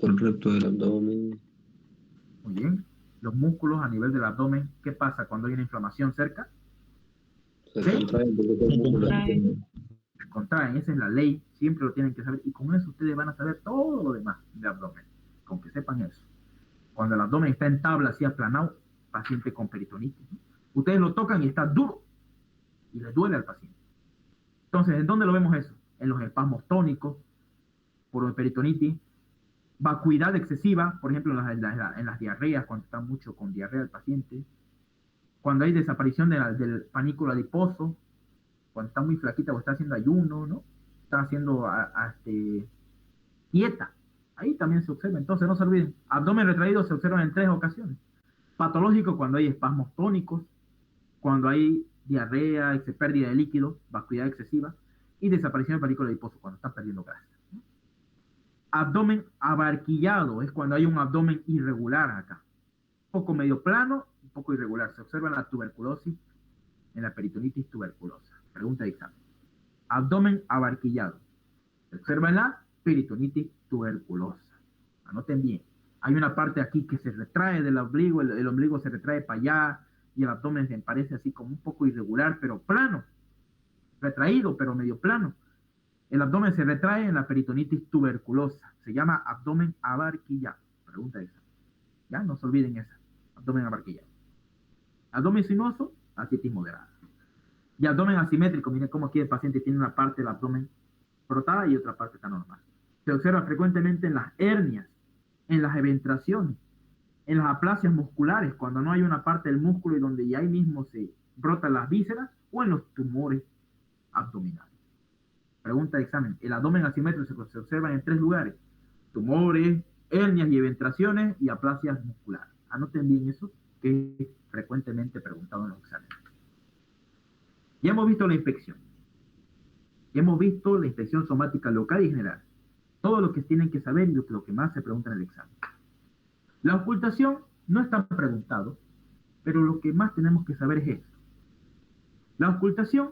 por el recto del abdomen. Muy bien. Los músculos a nivel del abdomen, ¿qué pasa cuando hay una inflamación cerca? Se contraen porque son músculos. Se contraen, esa es la ley, siempre lo tienen que saber. Y con eso ustedes van a saber todo lo demás del abdomen, con que sepan eso. Cuando el abdomen está en tabla, así aplanado, paciente con peritonitis, ¿no? Ustedes lo tocan y está duro y les duele al paciente. Entonces, ¿en dónde lo vemos eso? En los espasmos tónicos, por peritonitis, vacuidad excesiva, por ejemplo, en las diarreas, cuando está mucho con diarrea el paciente, cuando hay desaparición del panículo adiposo, cuando está muy flaquita o está haciendo ayuno, ¿no? Está haciendo dieta, ahí también se observa. Entonces, no se olviden, abdomen retraído se observa en 3 ocasiones. Patológico cuando hay espasmos tónicos, cuando hay diarrea, pérdida de líquido, vacuidad excesiva, y desaparición del panículo adiposo, cuando está perdiendo grasa. Abdomen abarquillado es cuando hay un abdomen irregular acá. Un poco medio plano, un poco irregular. Se observa en la tuberculosis, en la peritonitis tuberculosa. Pregunta de examen. Abdomen abarquillado. Se observa en la peritonitis tuberculosa. Anoten bien. Hay una parte aquí que se retrae del ombligo, el ombligo se retrae para allá y el abdomen se parece así como un poco irregular, pero plano. Retraído, pero medio plano. El abdomen se retrae en la peritonitis tuberculosa. Se llama abdomen abarquillado. Pregunta de examen. Ya, no se olviden esa. Abdomen abarquillado. Abdomen sinuoso, ascitis moderada. Y abdomen asimétrico, miren cómo aquí el paciente tiene una parte del abdomen frotada y otra parte está normal. Se observa frecuentemente en las hernias, en las eventraciones, en las aplasias musculares, cuando no hay una parte del músculo y donde ya ahí mismo se brotan las vísceras, o en los tumores abdominales. Pregunta de examen. El abdomen asimétrico se observa en 3 lugares: tumores, hernias y eventraciones y aplasias musculares. Anoten bien eso, que es frecuentemente preguntado en los exámenes. Ya hemos visto la inspección. Ya hemos visto la inspección somática local y general. Todo lo que tienen que saber y lo que más se pregunta en el examen. La ocultación no está preguntado, pero lo que más tenemos que saber es esto. La ocultación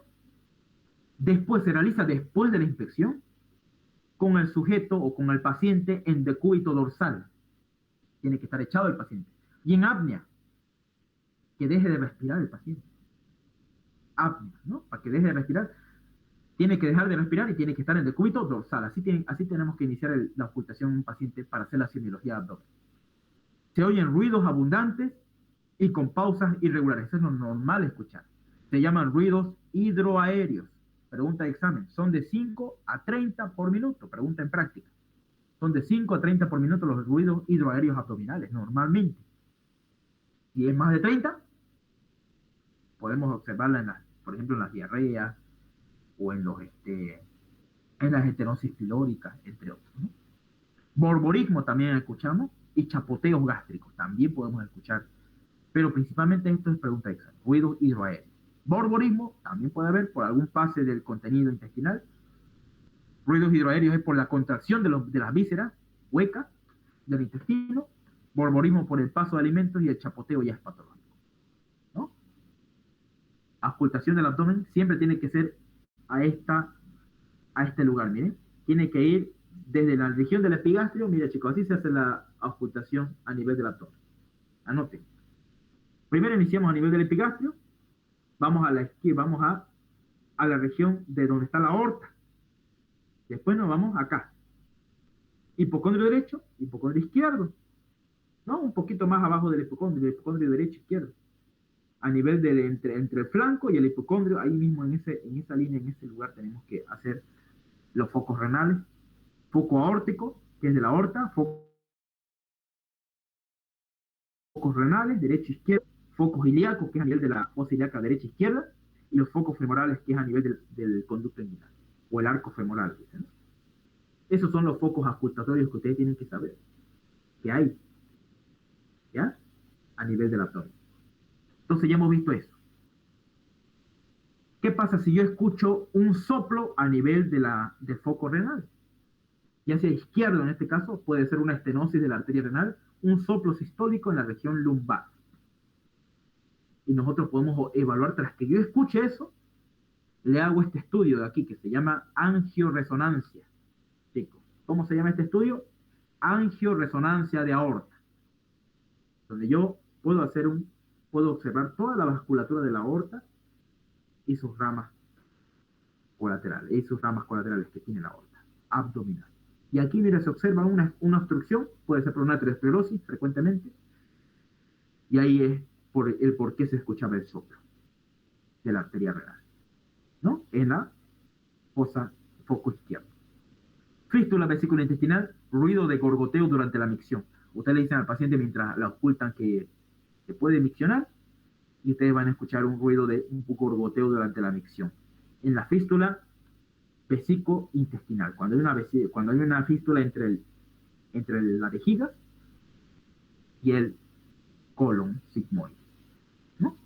se realiza después de la inspección con el sujeto o con el paciente en decúbito dorsal. Tiene que estar echado el paciente. Y en apnea, que deje de respirar el paciente. Apnea, ¿no? Para que deje de respirar, tiene que dejar de respirar y tiene que estar en decúbito dorsal. Así tenemos que iniciar la ocultación en un paciente para hacer la semiología de abdomen. Se oyen ruidos abundantes y con pausas irregulares. Eso es lo normal escuchar. Se llaman ruidos hidroaéreos. Pregunta de examen. Son de 5 a 30 por minuto. Pregunta en práctica. Son de 5 a 30 por minuto los ruidos hidroaéreos abdominales, normalmente. Si es más de 30, podemos observarla, por ejemplo, en las diarreas o en las estenosis pilóricas, entre otros, ¿no? Borborismo también escuchamos y chapoteos gástricos también podemos escuchar, pero principalmente esto es pregunta de examen, ruidos hidroaéreos. Borborismo también puede haber por algún pase del contenido intestinal. Ruidos hidroaéreos es por la contracción de las vísceras huecas del intestino. Borborismo por el paso de alimentos y el chapoteo ya es patológico, ¿no? Auscultación del abdomen siempre tiene que ser a este lugar, miren. Tiene que ir desde la región del epigastrio. Mire, chicos, así se hace la auscultación a nivel del abdomen. Anoten. Primero iniciamos a nivel del epigastrio. Vamos a la región de donde está la aorta. Después nos vamos acá. Hipocondrio derecho, hipocondrio izquierdo. ¿No? Un poquito más abajo del hipocondrio derecho, izquierdo. A nivel entre el flanco y el hipocondrio, ahí mismo en esa línea, en ese lugar, tenemos que hacer los focos renales. Foco aórtico, que es de la aorta, focos renales, derecho, izquierdo, focos ilíacos, que es a nivel de la fosa ilíaca derecha, izquierda, y los focos femorales, que es a nivel del conducto inguinal, o el arco femoral, ¿no? Esos son los focos auscultatorios que ustedes tienen que saber que hay, ¿ya? A nivel del abdomen. Entonces ya hemos visto eso. ¿Qué pasa si yo escucho un soplo a nivel del foco renal? Ya sea izquierdo en este caso, puede ser una estenosis de la arteria renal, un soplo sistólico en la región lumbar. Y nosotros podemos evaluar, tras que yo escuche eso, le hago este estudio de aquí que se llama angioresonancia. Chicos, ¿cómo se llama este estudio? Angioresonancia de aorta. Donde yo puedo observar toda la vasculatura de la aorta y sus ramas colaterales que tiene la aorta abdominal. Y aquí, mira, se observa una obstrucción, puede ser por una aterosclerosis frecuentemente, y ahí es por qué se escuchaba el soplo de la arteria renal, ¿no? En la foco izquierdo. Fístula vesícula intestinal, ruido de gorgoteo durante la micción. Ustedes le dicen al paciente mientras la ocultan que se puede miccionar, y ustedes van a escuchar un ruido de un gorgoteo durante la micción. En la fístula vesico-intestinal, cuando hay una fístula entre la vejiga y el colon sigmoide, ¿no?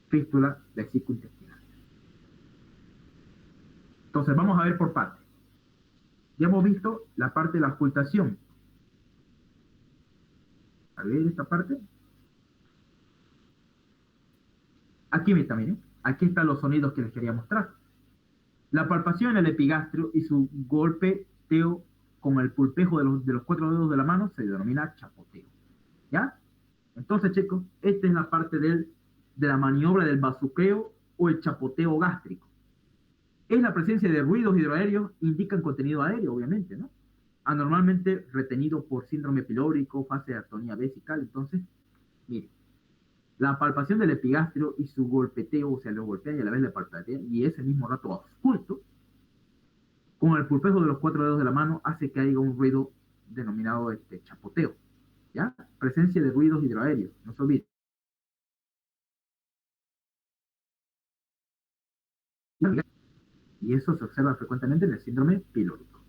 Fístula vesico-intestinal. Entonces vamos a ver por partes. Ya hemos visto la parte de la auscultación. A ver esta parte. Aquí miren, aquí están los sonidos que les quería mostrar. La palpación en el epigastrio y su golpeteo con el pulpejo de los 4 dedos de la mano se denomina chapoteo. ¿Ya? Entonces, chicos, esta es la parte de la maniobra del bazuqueo o el chapoteo gástrico. Es la presencia de ruidos hidroaéreos, indican contenido aéreo, obviamente, ¿no? Anormalmente retenido por síndrome pilórico, fase de atonía vesical. Entonces, miren, la palpación del epigastrio y su golpeteo, o sea, lo golpea y a la vez le palpatea, y ese mismo rato ausculto, con el pulpejo de los 4 dedos de la mano, hace que haya un ruido denominado chapoteo, ¿ya? Presencia de ruidos hidroaéreos, no se olviden. Y eso se observa frecuentemente en el síndrome pilórico.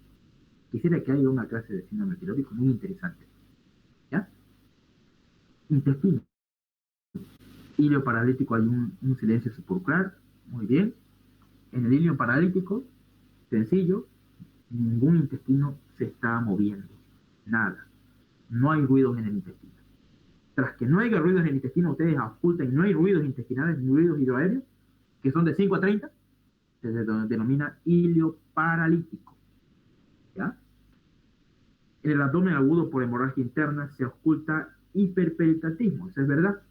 Quisiera que haya una clase de síndrome pilórico muy interesante, ¿ya? Intestino. Hilio paralítico hay un silencio sepulcral, muy bien. En el hilio paralítico, sencillo, ningún intestino se está moviendo, nada. No hay ruidos en el intestino. Tras que no haya ruidos en el intestino, ustedes auscultan, no hay ruidos intestinales ni ruidos hidroaéreos, que son de 5 a 30, se denomina hilio paralítico. ¿Ya? En el abdomen agudo por hemorragia interna se oculta hiperperitatismo. ¿Eso es verdad?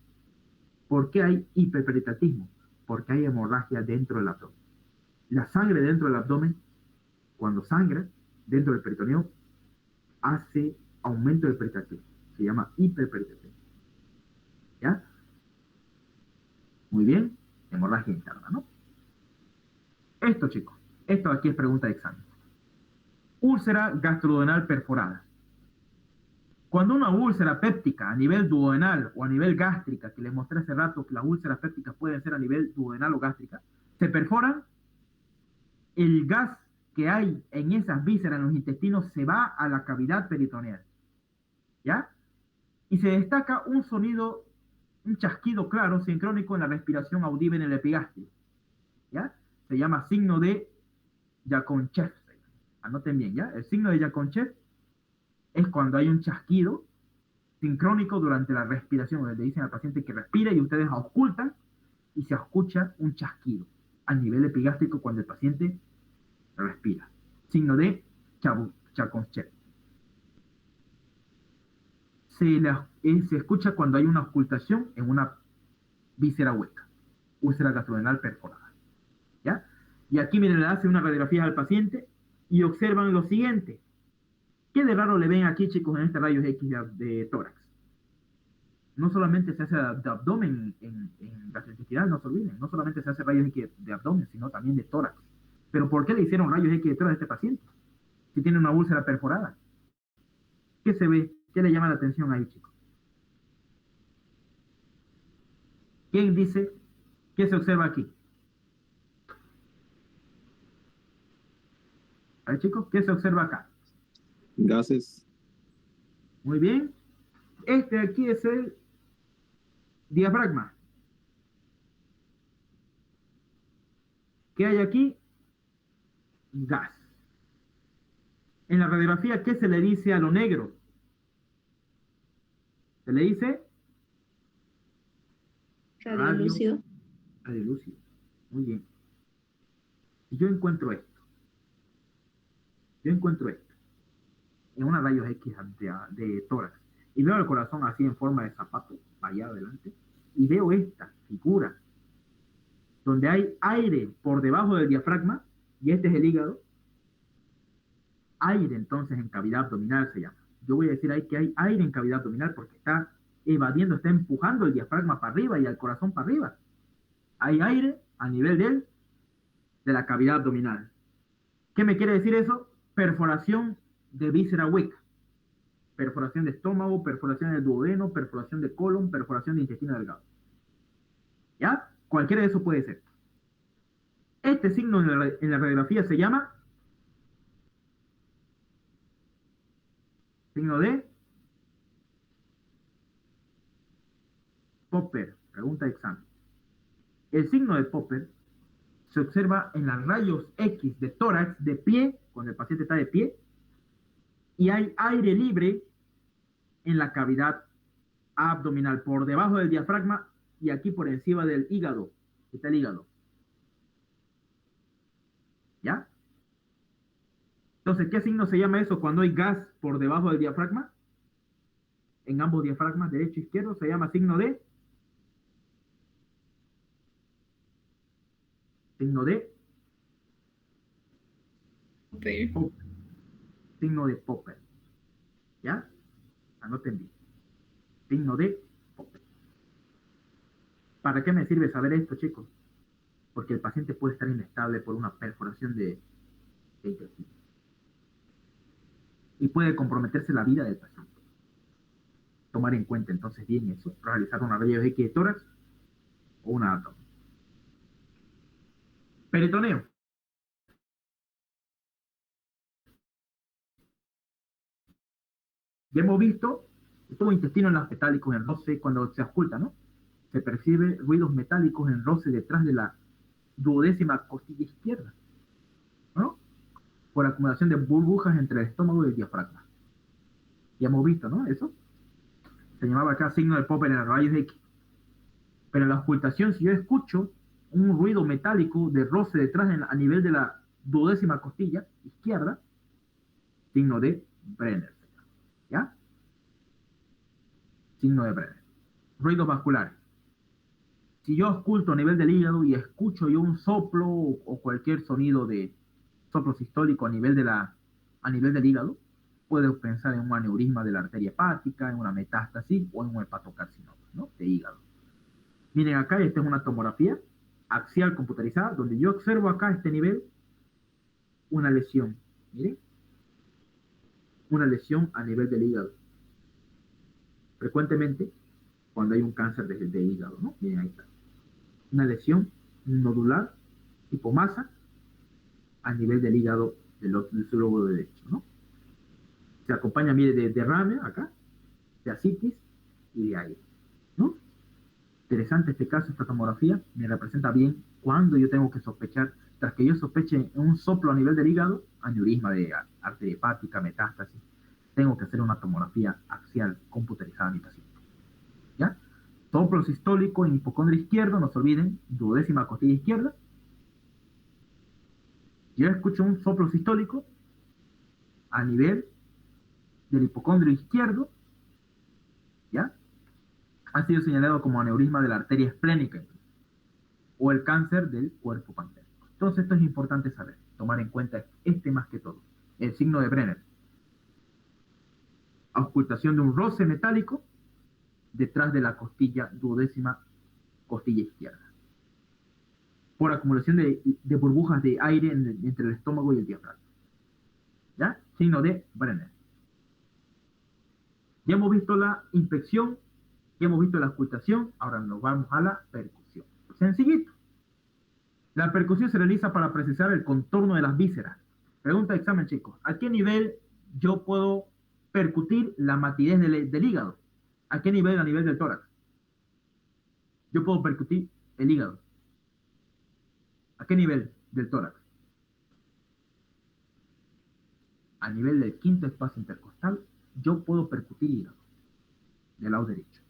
¿Por qué hay hiperperitatismo? Porque hay hemorragia dentro del abdomen. La sangre dentro del abdomen, cuando sangra dentro del peritoneo, hace aumento del peritatismo. Se llama hiperperitatismo. ¿Ya? Muy bien. Hemorragia interna, ¿no? Esto, chicos. Esto aquí es pregunta de examen. Úlcera gastroduodenal perforada. Cuando una úlcera péptica a nivel duodenal o a nivel gástrica, que les mostré hace rato que las úlceras pépticas pueden ser a nivel duodenal o gástrica, se perforan, el gas que hay en esas vísceras, en los intestinos, se va a la cavidad peritoneal. ¿Ya? Y se destaca un sonido, un chasquido claro, sincrónico en la respiración audible en el epigastrio. ¿Ya? Se llama signo de Yakovlev. Anoten bien, ¿ya? El signo de Yakovlev es cuando hay un chasquido sincrónico durante la respiración, donde le dicen al paciente que respire y ustedes auscultan y se escucha un chasquido a nivel epigástrico cuando el paciente respira. Signo de Yakovlev. Se escucha cuando hay una auscultación en una víscera hueca, úlcera gastroduodenal perforada. ¿Ya? Y aquí, miren, le hacen una radiografía al paciente y observan lo siguiente. ¿Qué de raro le ven aquí, chicos, en este rayos X de tórax? No solamente se hace de abdomen en gastrointestinal, no se olviden, no solamente se hace rayos X de abdomen, sino también de tórax. ¿Pero por qué le hicieron rayos X de tórax a este paciente? Si tiene una úlcera perforada. ¿Qué se ve? ¿Qué le llama la atención ahí, chicos? ¿Quién dice qué se observa aquí? A ver, chicos, ¿qué se observa acá? Gases. Muy bien. Este aquí es el diafragma. ¿Qué hay aquí? Gas. En la radiografía, ¿qué se le dice a lo negro? Se le dice Radiolúcido. radiolúcido. Muy bien. Si yo encuentro esto en una rayos X de tórax y veo el corazón así en forma de zapato, allá adelante, y veo esta figura donde hay aire por debajo del diafragma, y este es el hígado, aire entonces en cavidad abdominal se llama. Yo voy a decir ahí que hay aire en cavidad abdominal porque está evadiendo, está empujando el diafragma para arriba y el corazón para arriba. Hay aire a nivel de la cavidad abdominal. ¿Qué me quiere decir eso? Perforación de víscera hueca, perforación de estómago, perforación del duodeno, perforación de colon, perforación de intestino delgado. ¿Ya? Cualquiera de eso puede ser. Este signo en la radiografía se llama signo de Popper. Pregunta de examen. El signo de Popper se observa en los rayos X de tórax de pie, cuando el paciente está de pie, y hay aire libre en la cavidad abdominal, por debajo del diafragma y aquí por encima del hígado. Está el hígado. ¿Ya? Entonces, ¿qué signo se llama eso cuando hay gas por debajo del diafragma? En ambos diafragmas, derecho e izquierdo, se llama signo de Popper. Popper. Signo de Popper. ¿Ya? Anoten bien. Signo de Popper. ¿Para qué me sirve saber esto, chicos? Porque el paciente puede estar inestable por una perforación de intestino. Y puede comprometerse la vida del paciente. Tomar en cuenta entonces bien eso. Realizar una rayos X de tórax o una abdomen. Peritoneo. Ya hemos visto todo intestino en los metálicos en roce cuando se ausculta, ¿no? Se percibe ruidos metálicos en roce detrás de la duodécima costilla izquierda, ¿no? Por acumulación de burbujas entre el estómago y el diafragma. Ya hemos visto, ¿no? Eso se llamaba acá signo de Popper en los rayos X. Pero en la auscultación, si yo escucho un ruido metálico de roce detrás a nivel de la duodécima costilla izquierda, signo de Brenner. ¿Ya? Signo de Brenner. Ruidos vasculares. Si yo oculto a nivel del hígado y escucho yo un soplo o cualquier sonido de soplo sistólico a nivel del hígado, puedo pensar en un aneurisma de la arteria hepática, en una metástasis o en un hepatocarcinoma, ¿no? De hígado. Miren acá, esta es una tomografía axial computarizada, donde yo observo acá a este nivel una lesión. Miren, una lesión a nivel del hígado. Frecuentemente, cuando hay un cáncer de hígado, ¿no? Miren, ahí está. Una lesión nodular, tipo masa, a nivel del hígado del su lóbulo derecho, ¿no? Se acompaña, mire, de derrame acá, de ascitis y de aire, ¿no? Interesante este caso, esta tomografía me representa bien cuando yo tengo que sospechar, tras que yo sospeche un soplo a nivel del hígado, aneurisma de arteria hepática, metástasis, tengo que hacer una tomografía axial computarizada a mi paciente, ¿ya? Soplo sistólico en hipocondrio izquierdo, no se olviden, duodécima costilla izquierda. Yo escucho un soplo sistólico a nivel del hipocondrio izquierdo, ¿ya? Ha sido señalado como aneurisma de la arteria esplénica o el cáncer del cuerpo pancreático. Entonces esto es importante saber, tomar en cuenta más que todo. El signo de Brenner. Auscultación de un roce metálico detrás de la costilla duodécima costilla izquierda. Por acumulación de burbujas de aire entre el estómago y el diafragma. ¿Ya? Signo de Brenner. Ya hemos visto la inspección, ya hemos visto la auscultación, ahora nos vamos a la percusión. Sencillito. La percusión se realiza para precisar el contorno de las vísceras. Pregunta de examen, chicos. ¿A qué nivel yo puedo percutir la matidez del hígado? ¿A qué nivel? A nivel del tórax. Yo puedo percutir el hígado. ¿A qué nivel del tórax? A nivel del quinto espacio intercostal, yo puedo percutir el hígado del lado derecho.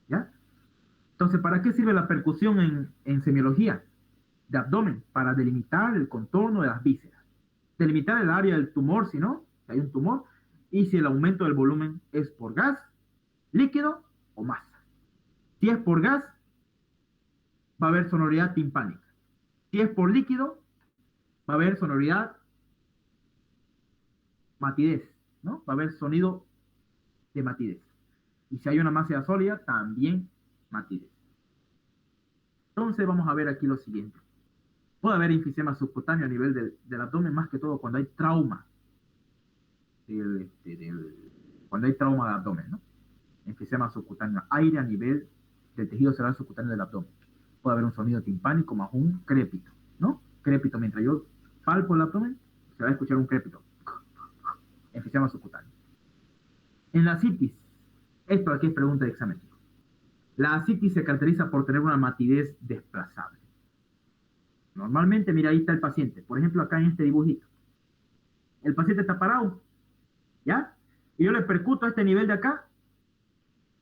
¿Ya? Entonces, ¿para qué sirve la percusión en semiología de abdomen? Para delimitar el contorno de las vísceras. Delimitar el área del tumor, si no, si hay un tumor, y si el aumento del volumen es por gas, líquido o masa. Si es por gas, va a haber sonoridad timpánica. Si es por líquido, va a haber sonoridad matidez, ¿no? Va a haber sonido de matidez. Y si hay una masa sólida, también matidez. Entonces vamos a ver aquí lo siguiente. Puede haber enfisema subcutáneo a nivel del abdomen, más que todo cuando hay trauma. Cuando hay trauma del abdomen, ¿no? Enfisema subcutáneo, aire a nivel del tejido cerebral subcutáneo del abdomen. Puede haber un sonido timpánico más un crépito, ¿no? Crépito, mientras yo palpo el abdomen, se va a escuchar un crépito. Enfisema subcutáneo. En la ascitis, esto aquí es pregunta de examen. La ascitis se caracteriza por tener una matidez desplazable. Normalmente, mira, ahí está el paciente. Por ejemplo, acá en este dibujito. El paciente está parado, ¿ya? Y yo le percuto a este nivel de acá,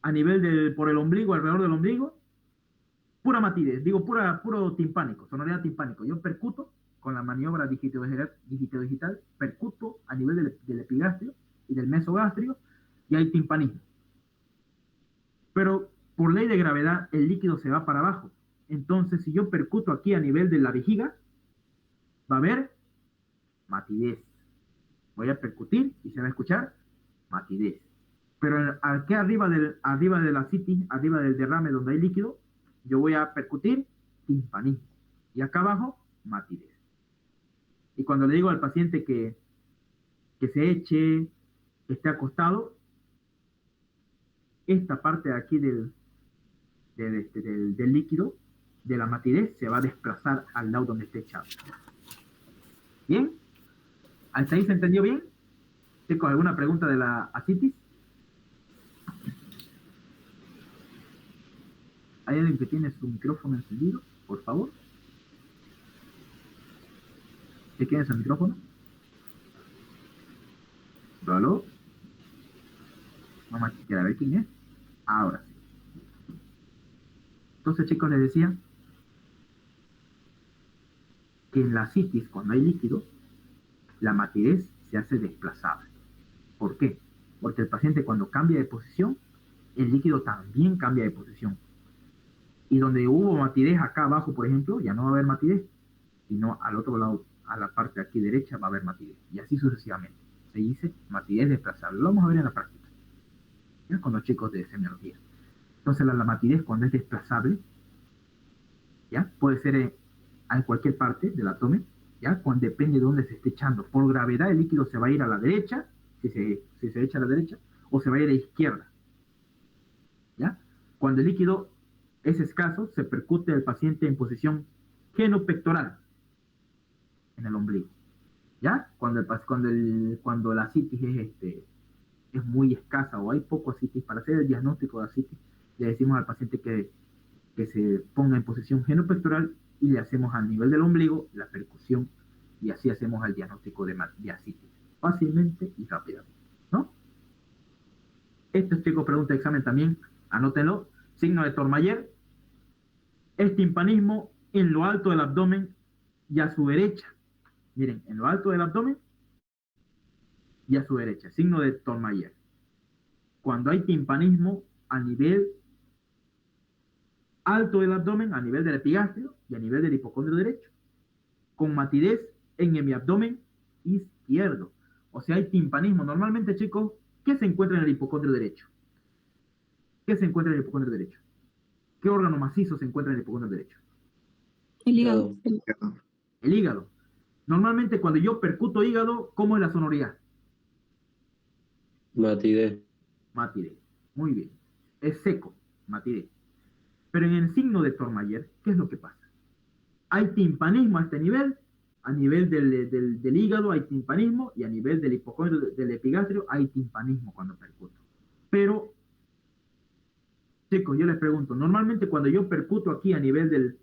a nivel por el ombligo, alrededor del ombligo, pura matidez, digo, puro timpánico, sonoridad timpánico. Yo percuto con la maniobra digitodigital, percuto a nivel del epigastrio y del mesogastrio, y hay timpanismo. Pero por ley de gravedad, el líquido se va para abajo. Entonces, si yo percuto aquí a nivel de la vejiga, va a haber matidez. Voy a percutir y se va a escuchar matidez. Pero aquí arriba de la citis, arriba del derrame donde hay líquido, yo voy a percutir timpanismo. Y acá abajo, matidez. Y cuando le digo al paciente que se eche, que esté acostado, esta parte de aquí del líquido, de la matidez, se va a desplazar al lado donde esté echado. ¿Bien? ¿Hasta ahí se entendió bien? ¿Chicos, alguna pregunta de la ascitis? ¿Hay alguien que tiene su micrófono encendido? Por favor. ¿Qué tiene su micrófono? ¿Aló? Vamos a ver quién es. Ahora sí. Entonces, chicos, les decía que en la ascitis, cuando hay líquido, la matidez se hace desplazable. ¿Por qué? Porque el paciente cuando cambia de posición, el líquido también cambia de posición. Y donde hubo matidez acá abajo, por ejemplo, ya no va a haber matidez, sino al otro lado, a la parte de aquí derecha, va a haber matidez. Y así sucesivamente. Se dice matidez desplazable. Lo vamos a ver en la práctica, ¿ya? Con los chicos de semiología. Entonces la matidez cuando es desplazable, ¿ya? Puede ser en cualquier parte del abdomen, ¿ya? Cuando depende de dónde se esté echando. Por gravedad el líquido se va a ir a la derecha, si se echa a la derecha, o se va a ir a la izquierda, ¿ya? Cuando el líquido es escaso, se percute al paciente en posición genopectoral, en el ombligo, ¿ya? Cuando la ascitis es muy escasa o hay poco ascitis, para hacer el diagnóstico de ascitis, le decimos al paciente que se ponga en posición genopectoral y le hacemos al nivel del ombligo la percusión y así hacemos el diagnóstico de ascitis, fácilmente y rápidamente, ¿no? Este chico pregunta de examen también, anótenlo, signo de Tormayer, es timpanismo en lo alto del abdomen y a su derecha. Miren, en lo alto del abdomen y a su derecha, signo de Tormayer. Cuando hay timpanismo a nivel alto del abdomen, a nivel del epigastrio y a nivel del hipocondrio derecho, con matidez en el abdomen izquierdo. O sea, hay timpanismo. Normalmente, chicos, ¿qué se encuentra en el hipocondrio derecho? ¿Qué se encuentra en el hipocondrio derecho? ¿Qué órgano macizo se encuentra en el hipocondrio derecho? El hígado. El hígado. Normalmente cuando yo percuto hígado, ¿cómo es la sonoridad? Matidez. Matidez. Muy bien. Es seco, matidez. Pero en el signo de Tormayer, ¿qué es lo que pasa? Hay timpanismo a este nivel, a nivel del hígado hay timpanismo y a nivel del hipocondrio, del epigastrio hay timpanismo cuando percuto. Pero, chicos, yo les pregunto, normalmente cuando yo percuto aquí a nivel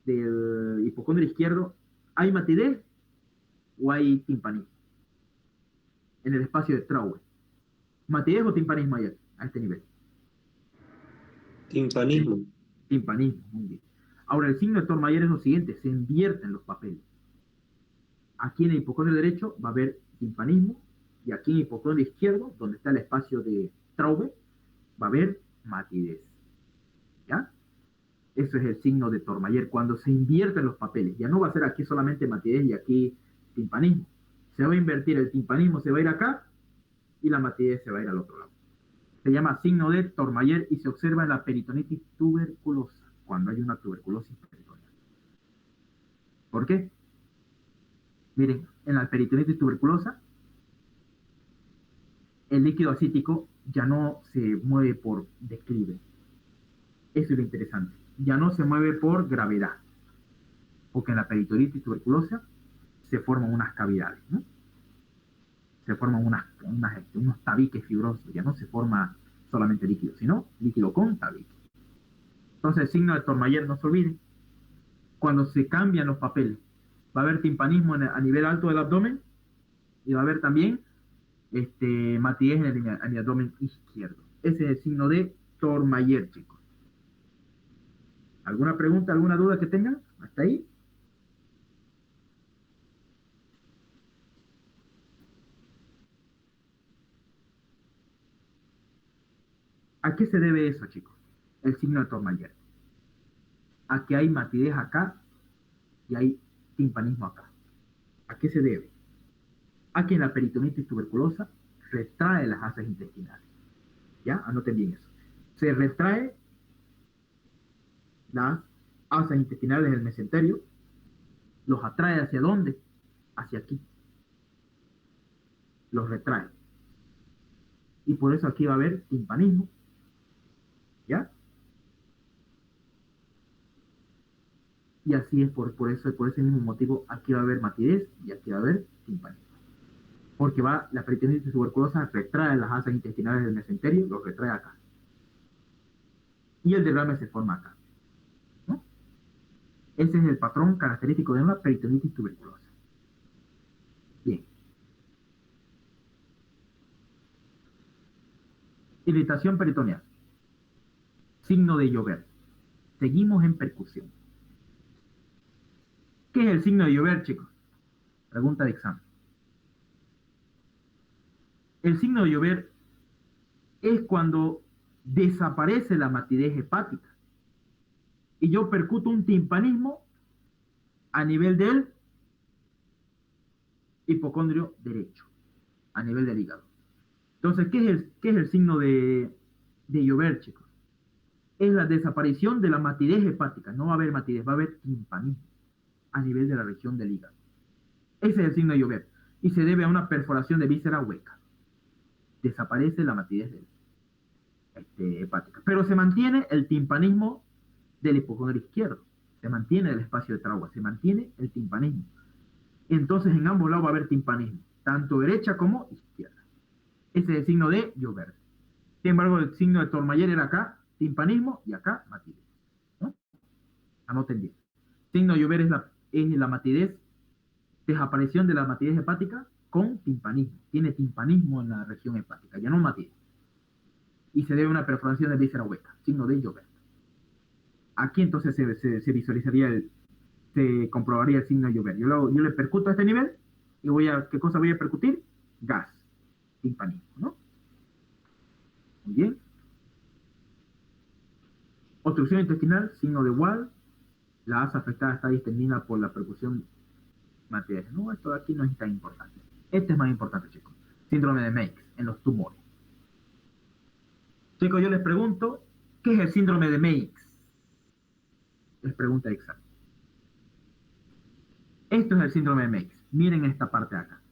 del hipocondrio izquierdo, ¿hay matidez o hay timpanismo? En el espacio de Traube. ¿Matidez o timpanismo hay a este nivel? Timpanismo. Timpanismo, muy bien. Ahora, el signo de Tormayer es lo siguiente, se invierten los papeles. Aquí en el hipocondrio derecho va a haber timpanismo y aquí en el hipocondrio izquierdo, donde está el espacio de Traube, va a haber matidez. ¿Ya? Eso es el signo de Tormayer, cuando se invierten los papeles. Ya no va a ser aquí solamente matidez y aquí timpanismo. Se va a invertir, el timpanismo se va a ir acá y la matidez se va a ir al otro lado. Se llama signo de Tormayer y se observa en la peritonitis tuberculosa, cuando hay una tuberculosis peritoneal. ¿Por qué? Miren, en la peritonitis tuberculosa, el líquido ascítico ya no se mueve por declive. Eso es lo interesante. Ya no se mueve por gravedad. Porque en la peritonitis tuberculosa se forman unas cavidades, ¿no? Se forman unos tabiques fibrosos. Ya no se forma solamente líquido, sino líquido con tabique. Entonces el signo de Tormayer, no se olviden, cuando se cambian los papeles, va a haber timpanismo a nivel alto del abdomen y va a haber también matidez en el abdomen izquierdo. Ese es el signo de Tormayer, chicos. ¿Alguna pregunta, alguna duda que tengan? ¿Hasta ahí? ¿A qué se debe eso, chicos? El signo de Tormayer. A que hay matidez acá y hay timpanismo acá. ¿A qué se debe? A que en la peritonitis tuberculosa retrae las asas intestinales. ¿Ya? Anoten bien eso. Se retrae las asas intestinales del mesenterio. ¿Los atrae hacia dónde? Hacia aquí. Los retrae. Y por eso aquí va a haber timpanismo. ¿Ya? Y así es por ese mismo motivo, aquí va a haber matidez y aquí va a haber timpanismo. Porque la peritonitis tuberculosa retrae las asas intestinales del mesenterio, los retrae acá. Y el derrame se forma acá, ¿no? Ese es el patrón característico de una peritonitis tuberculosa. Bien. Irritación peritoneal. Signo de llover. Seguimos en percusión. ¿Qué es el signo de llover, chicos? Pregunta de examen. El signo de llover es cuando desaparece la matidez hepática y yo percuto un timpanismo a nivel del hipocondrio derecho, a nivel del hígado. Entonces, ¿qué es el signo de llover, chicos? Es la desaparición de la matidez hepática. No va a haber matidez, va a haber timpanismo a nivel de la región del hígado. Ese es el signo de llover y se debe a una perforación de víscera hueca. Desaparece la matidez hepática, pero se mantiene el timpanismo del hipocondrio izquierdo, se mantiene el espacio de tragua, se mantiene el timpanismo. Entonces en ambos lados va a haber timpanismo, tanto derecha como izquierda. Ese es el signo de llover. Sin embargo, el signo de Tourmayer era acá, timpanismo, y acá, matidez. ¿No? Anoten bien. Signo de llover es la matidez, desaparición de la matidez hepática con timpanismo. Tiene timpanismo en la región hepática, ya no matidez. Y se debe a una perforación de víscera hueca, signo de llover. Aquí entonces se visualizaría, se comprobaría el signo de llover. Yo le percuto a este nivel y ¿qué cosa voy a percutir? Gas, timpanismo, ¿no? Muy bien. Obstrucción intestinal, signo de Wall. La asa afectada está distendida por la percusión material. No, esto de aquí no es tan importante. Este es más importante, chicos. Síndrome de Meigs en los tumores. Chicos, yo les pregunto, ¿qué es el síndrome de Meigs? Les pregunta examen. Esto es el síndrome de Meigs. Miren esta parte de acá.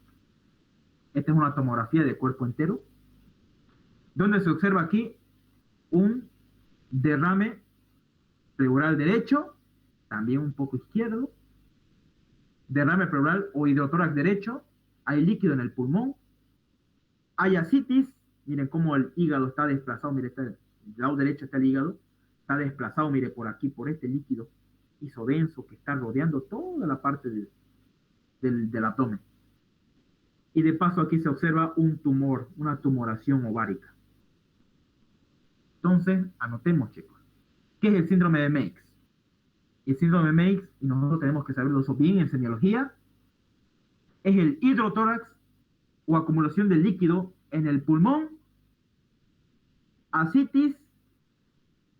Esta es una tomografía de cuerpo entero, donde se observa aquí un derrame pleural derecho, también un poco izquierdo, derrame pleural o hidrotórax derecho, hay líquido en el pulmón, hay ascitis, miren cómo el hígado está desplazado, miren, del lado derecho está el hígado, está desplazado, mire, por aquí, por este líquido isodenso que está rodeando toda la parte del abdomen. Y de paso aquí se observa un tumor, una tumoración ovárica. Entonces, anotemos, chicos. ¿Qué es el síndrome de Meigs? El síndrome de Meigs, y nosotros tenemos que saberlo eso bien en semiología, es el hidrotórax o acumulación de líquido en el pulmón, ascitis,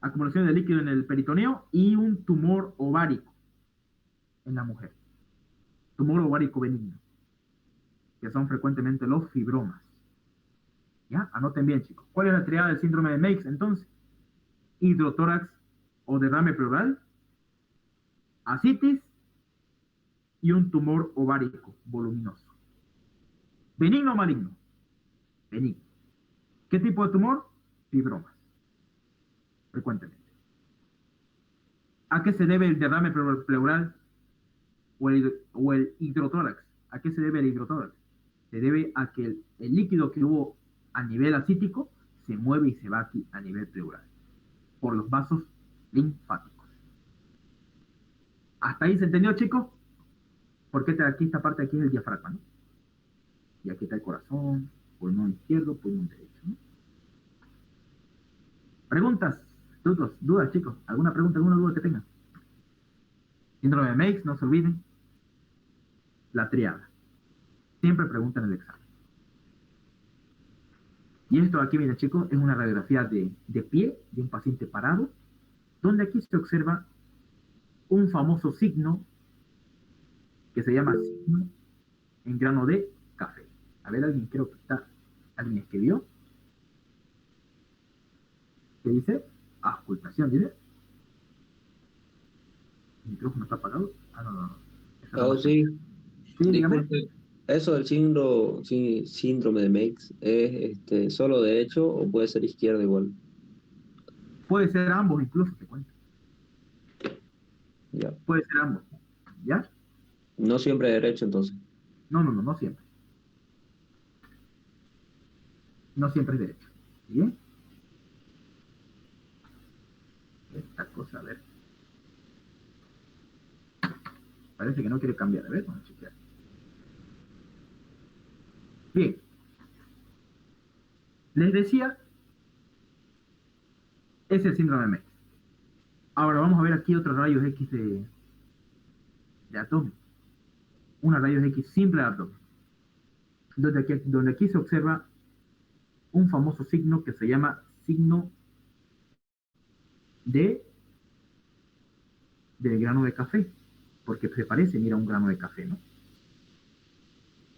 acumulación de líquido en el peritoneo y un tumor ovárico en la mujer. Tumor ovárico benigno, que son frecuentemente los fibromas. ¿Ya? Anoten bien, chicos. ¿Cuál es la triada del síndrome de Meigs, entonces? Hidrotórax o derrame pleural, ascitis y un tumor ovárico voluminoso. ¿Benigno o maligno? Benigno. ¿Qué tipo de tumor? Fibromas. Frecuentemente. ¿A qué se debe el derrame pleural o el hidrotórax? ¿A qué se debe el hidrotórax? Se debe a que el líquido que hubo a nivel ascítico se mueve y se va aquí a nivel pleural por los vasos linfáticos. ¿Hasta ahí se entendió, chicos? Porque aquí esta parte de aquí es el diafragma, ¿no? Y aquí está el corazón, pulmón izquierdo, pulmón derecho, ¿no? ¿Preguntas? ¿Dudas, chicos? ¿Alguna pregunta, alguna duda que tengan? Síndrome de Meigs, no se olviden. La triada. Siempre preguntan en el examen. Y esto aquí, miren, chicos, es una radiografía de pie de un paciente parado, donde aquí se observa un famoso signo que se llama signo en grano de café. A ver, alguien escribió. ¿Qué dice? Auscultación, dice. ¿El micrófono está apagado? Ah, no. Oh, sí. Sí, dígame. Eso del síndrome de Meigs es solo derecho o puede ser izquierdo igual. Puede ser ambos, incluso, te cuento. Ya. Puede ser ambos. ¿Ya? No siempre derecho, entonces. No siempre. No siempre es derecho. ¿Bien? Esta cosa, a ver. Parece que no quiere cambiar. A ver, vamos a chequear. Bien. Les decía, es el síndrome de Meigs. Ahora vamos a ver aquí otros rayos X de abdomen. Una rayos X simple de abdomen. Donde aquí se observa un famoso signo que se llama signo de del grano de café, porque se parece, mira, a un grano de café, ¿no?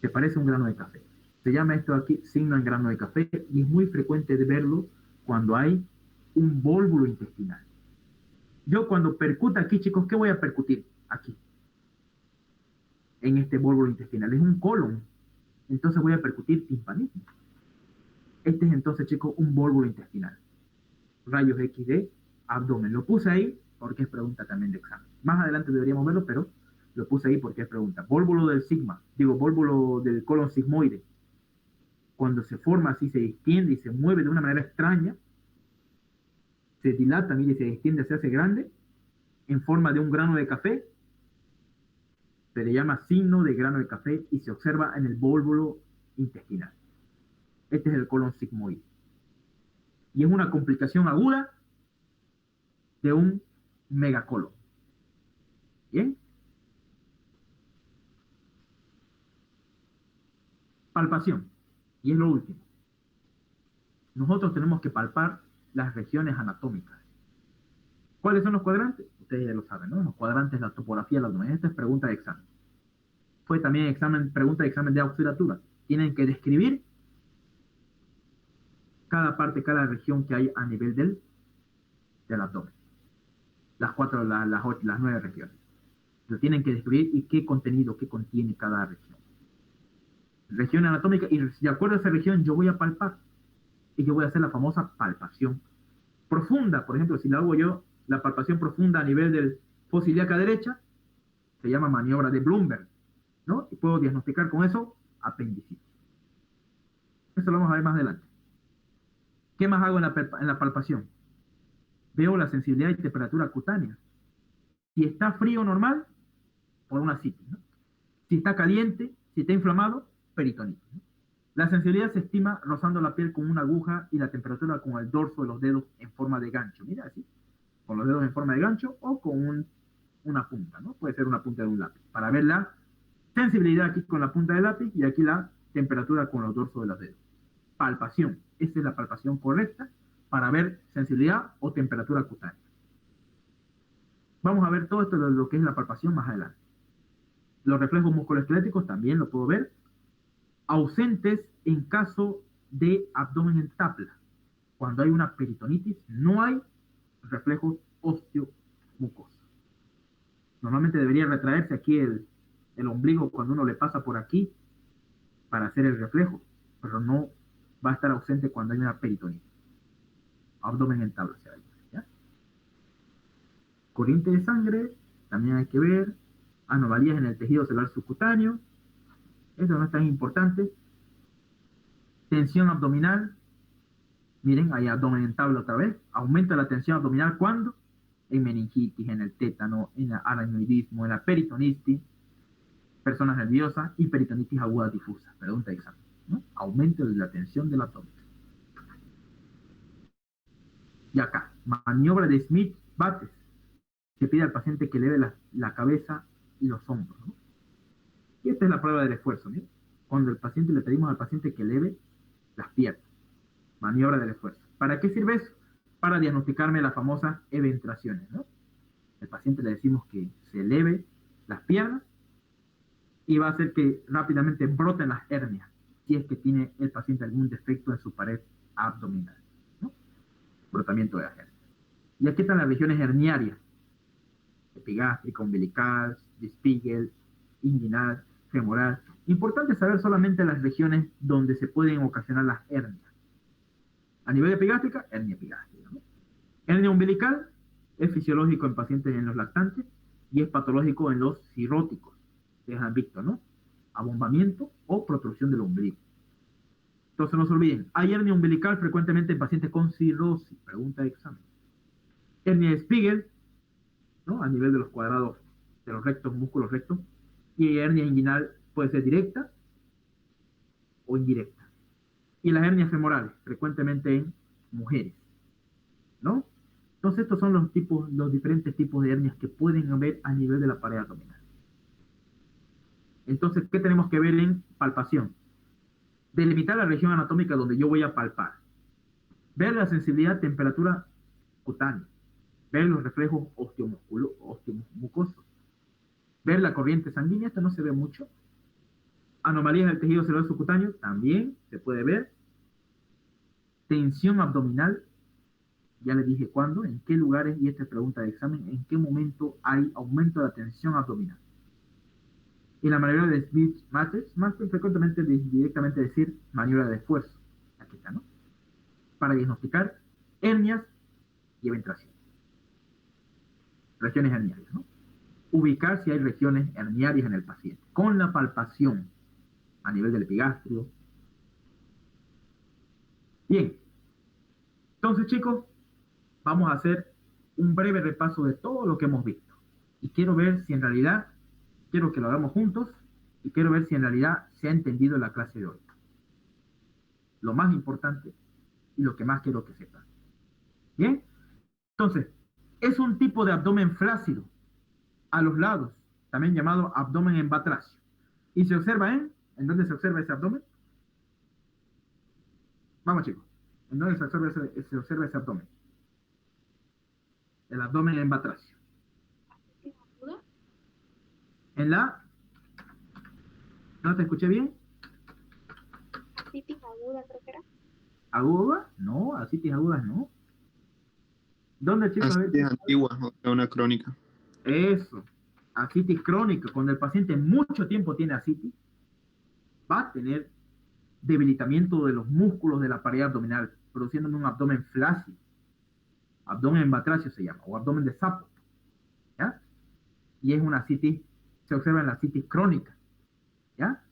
Se parece a un grano de café. Se llama esto aquí signo en grano de café y es muy frecuente de verlo cuando hay un vólvulo intestinal. Yo cuando percuta aquí, chicos, ¿qué voy a percutir? Aquí, en este vólvulo intestinal. Es un colon. Entonces voy a percutir timpanismo. Este es entonces, chicos, un vólvulo intestinal. Rayos X de abdomen. Lo puse ahí porque es pregunta también de examen. Más adelante deberíamos verlo, pero lo puse ahí porque es pregunta. Vólvulo del sigma, digo, vólvulo del colon sigmoide. Cuando se forma así, se extiende y se mueve de una manera extraña, se dilata, mire, se extiende, se hace grande, en forma de un grano de café, se le llama signo de grano de café y se observa en el vólvulo intestinal. Este es el colon sigmoide. Y es una complicación aguda de un megacolon. ¿Bien? Palpación. Y es lo último. Nosotros tenemos que palpar las regiones anatómicas. ¿Cuáles son los cuadrantes? Ustedes ya lo saben, ¿no? Los cuadrantes, la topografía del abdomen. Esta es pregunta de examen. Fue también pregunta de examen de auxiliatura. Tienen que describir cada parte, cada región que hay a nivel del abdomen. Las 9 regiones. Lo tienen que describir y qué contenido, qué contiene cada región. Región anatómica, y de acuerdo a esa región yo voy a palpar. Y yo voy a hacer la famosa palpación profunda. Por ejemplo, si la hago yo, la palpación profunda a nivel del fosa ilíaca derecha, se llama maniobra de Bloomberg, ¿no? Y puedo diagnosticar con eso apendicitis. Eso lo vamos a ver más adelante. ¿Qué más hago en la palpación? Veo la sensibilidad y temperatura cutánea. Si está frío normal, por una citis, ¿no? Si está caliente, si está inflamado, peritonitis, ¿no? La sensibilidad se estima rozando la piel con una aguja y la temperatura con el dorso de los dedos en forma de gancho. Mira así, con los dedos en forma de gancho o con una punta, ¿no? Puede ser una punta de un lápiz. Para ver la sensibilidad aquí con la punta del lápiz y aquí la temperatura con los dorsos de los dedos. Palpación. Esta es la palpación correcta para ver sensibilidad o temperatura cutánea. Vamos a ver todo esto de lo que es la palpación más adelante. Los reflejos musculoesqueléticos también lo puedo ver. Ausentes en caso de abdomen en tabla. Cuando hay una peritonitis, no hay reflejos osteomucosos. Normalmente debería retraerse aquí el ombligo cuando uno le pasa por aquí para hacer el reflejo, pero no va a estar ausente cuando hay una peritonitis. Abdomen en tabla, ¿ya? Corriente de sangre, también hay que ver. Anomalías en el tejido celular subcutáneo. Eso no es tan importante. Tensión abdominal. Miren, hay abdomen en tabla otra vez. Aumenta la tensión abdominal ¿cuándo? En meningitis, en el tétano, en el aracnoidismo, en la peritonitis, personas nerviosas y peritonitis aguda difusa. Pregunta de examen, ¿no? Aumento de la tensión del abdomen. Y acá, maniobra de Smith-Bates. Se pide al paciente que eleve la cabeza y los hombros, ¿no? Y esta es la prueba del esfuerzo, ¿no? Cuando le pedimos al paciente que eleve las piernas. Maniobra del esfuerzo. ¿Para qué sirve eso? Para diagnosticarme las famosas eventraciones, ¿no? Al paciente le decimos que se eleve las piernas y va a hacer que rápidamente broten las hernias, si es que tiene el paciente algún defecto en su pared abdominal, ¿no? Brotamiento de las hernias. Y aquí están las regiones herniarias: epigástrica, umbilical, Spiegel, inguinal, femoral. Importante saber solamente las regiones donde se pueden ocasionar las hernias. A nivel epigástrica, hernia epigástrica, ¿no? Hernia umbilical es fisiológico en pacientes en los lactantes y es patológico en los cirróticos. Ustedes han visto, ¿no? Abombamiento o protrusión del ombligo. Entonces no se olviden, hay hernia umbilical frecuentemente en pacientes con cirrosis. Pregunta de examen. Hernia de Spiegel, ¿no? A nivel de los cuadrados de los rectos, músculos rectos. Y hernia inguinal puede ser directa o indirecta. Y las hernias femorales, frecuentemente en mujeres, ¿no? Entonces estos son los diferentes tipos de hernias que pueden haber a nivel de la pared abdominal. Entonces, ¿qué tenemos que ver en palpación? delimitar la región anatómica donde yo voy a palpar, ver la sensibilidad, temperatura cutánea, ver los reflejos osteomucosos, ver la corriente sanguínea, esto no se ve mucho, anomalías del tejido celular subcutáneo, también se puede ver, tensión abdominal, ya les dije cuándo, en qué lugares, y esta es pregunta de examen, en qué momento hay aumento de la tensión abdominal. Y la maniobra de Smith-Matthews, más frecuentemente directamente decir maniobra de esfuerzo, aquí está, ¿no? Para diagnosticar hernias y eventración. Regiones herniarias, ¿no? Ubicar si hay regiones herniarias en el paciente, con la palpación a nivel del epigastrio. Bien, entonces chicos, vamos a hacer un breve repaso de todo lo que hemos visto. Y quiero ver si en realidad, quiero que lo hagamos juntos, y quiero ver si en realidad se ha entendido la clase de hoy. Lo más importante y lo que más quiero que sepan. Bien, entonces, es un tipo de abdomen flácido a los lados, también llamado abdomen en batracio. Y se observa ¿en dónde se observa ese abdomen? Vamos chicos, ¿en dónde se observa ese abdomen? El abdomen en batracio. En la... ¿No te escuché bien? Asitis aguda, creo que era. ¿Aguda? No, asitis agudas no. ¿Dónde chicos? Asitis antigua, o sea, una crónica. Eso, asitis crónica. Cuando el paciente mucho tiempo tiene asitis, va a tener debilitamiento de los músculos de la pared abdominal, produciendo un abdomen flácido. Abdomen en batracio se llama, o abdomen de sapo. ¿Ya? Y es una asitis, se observa en la asitis crónica. ¿Ya?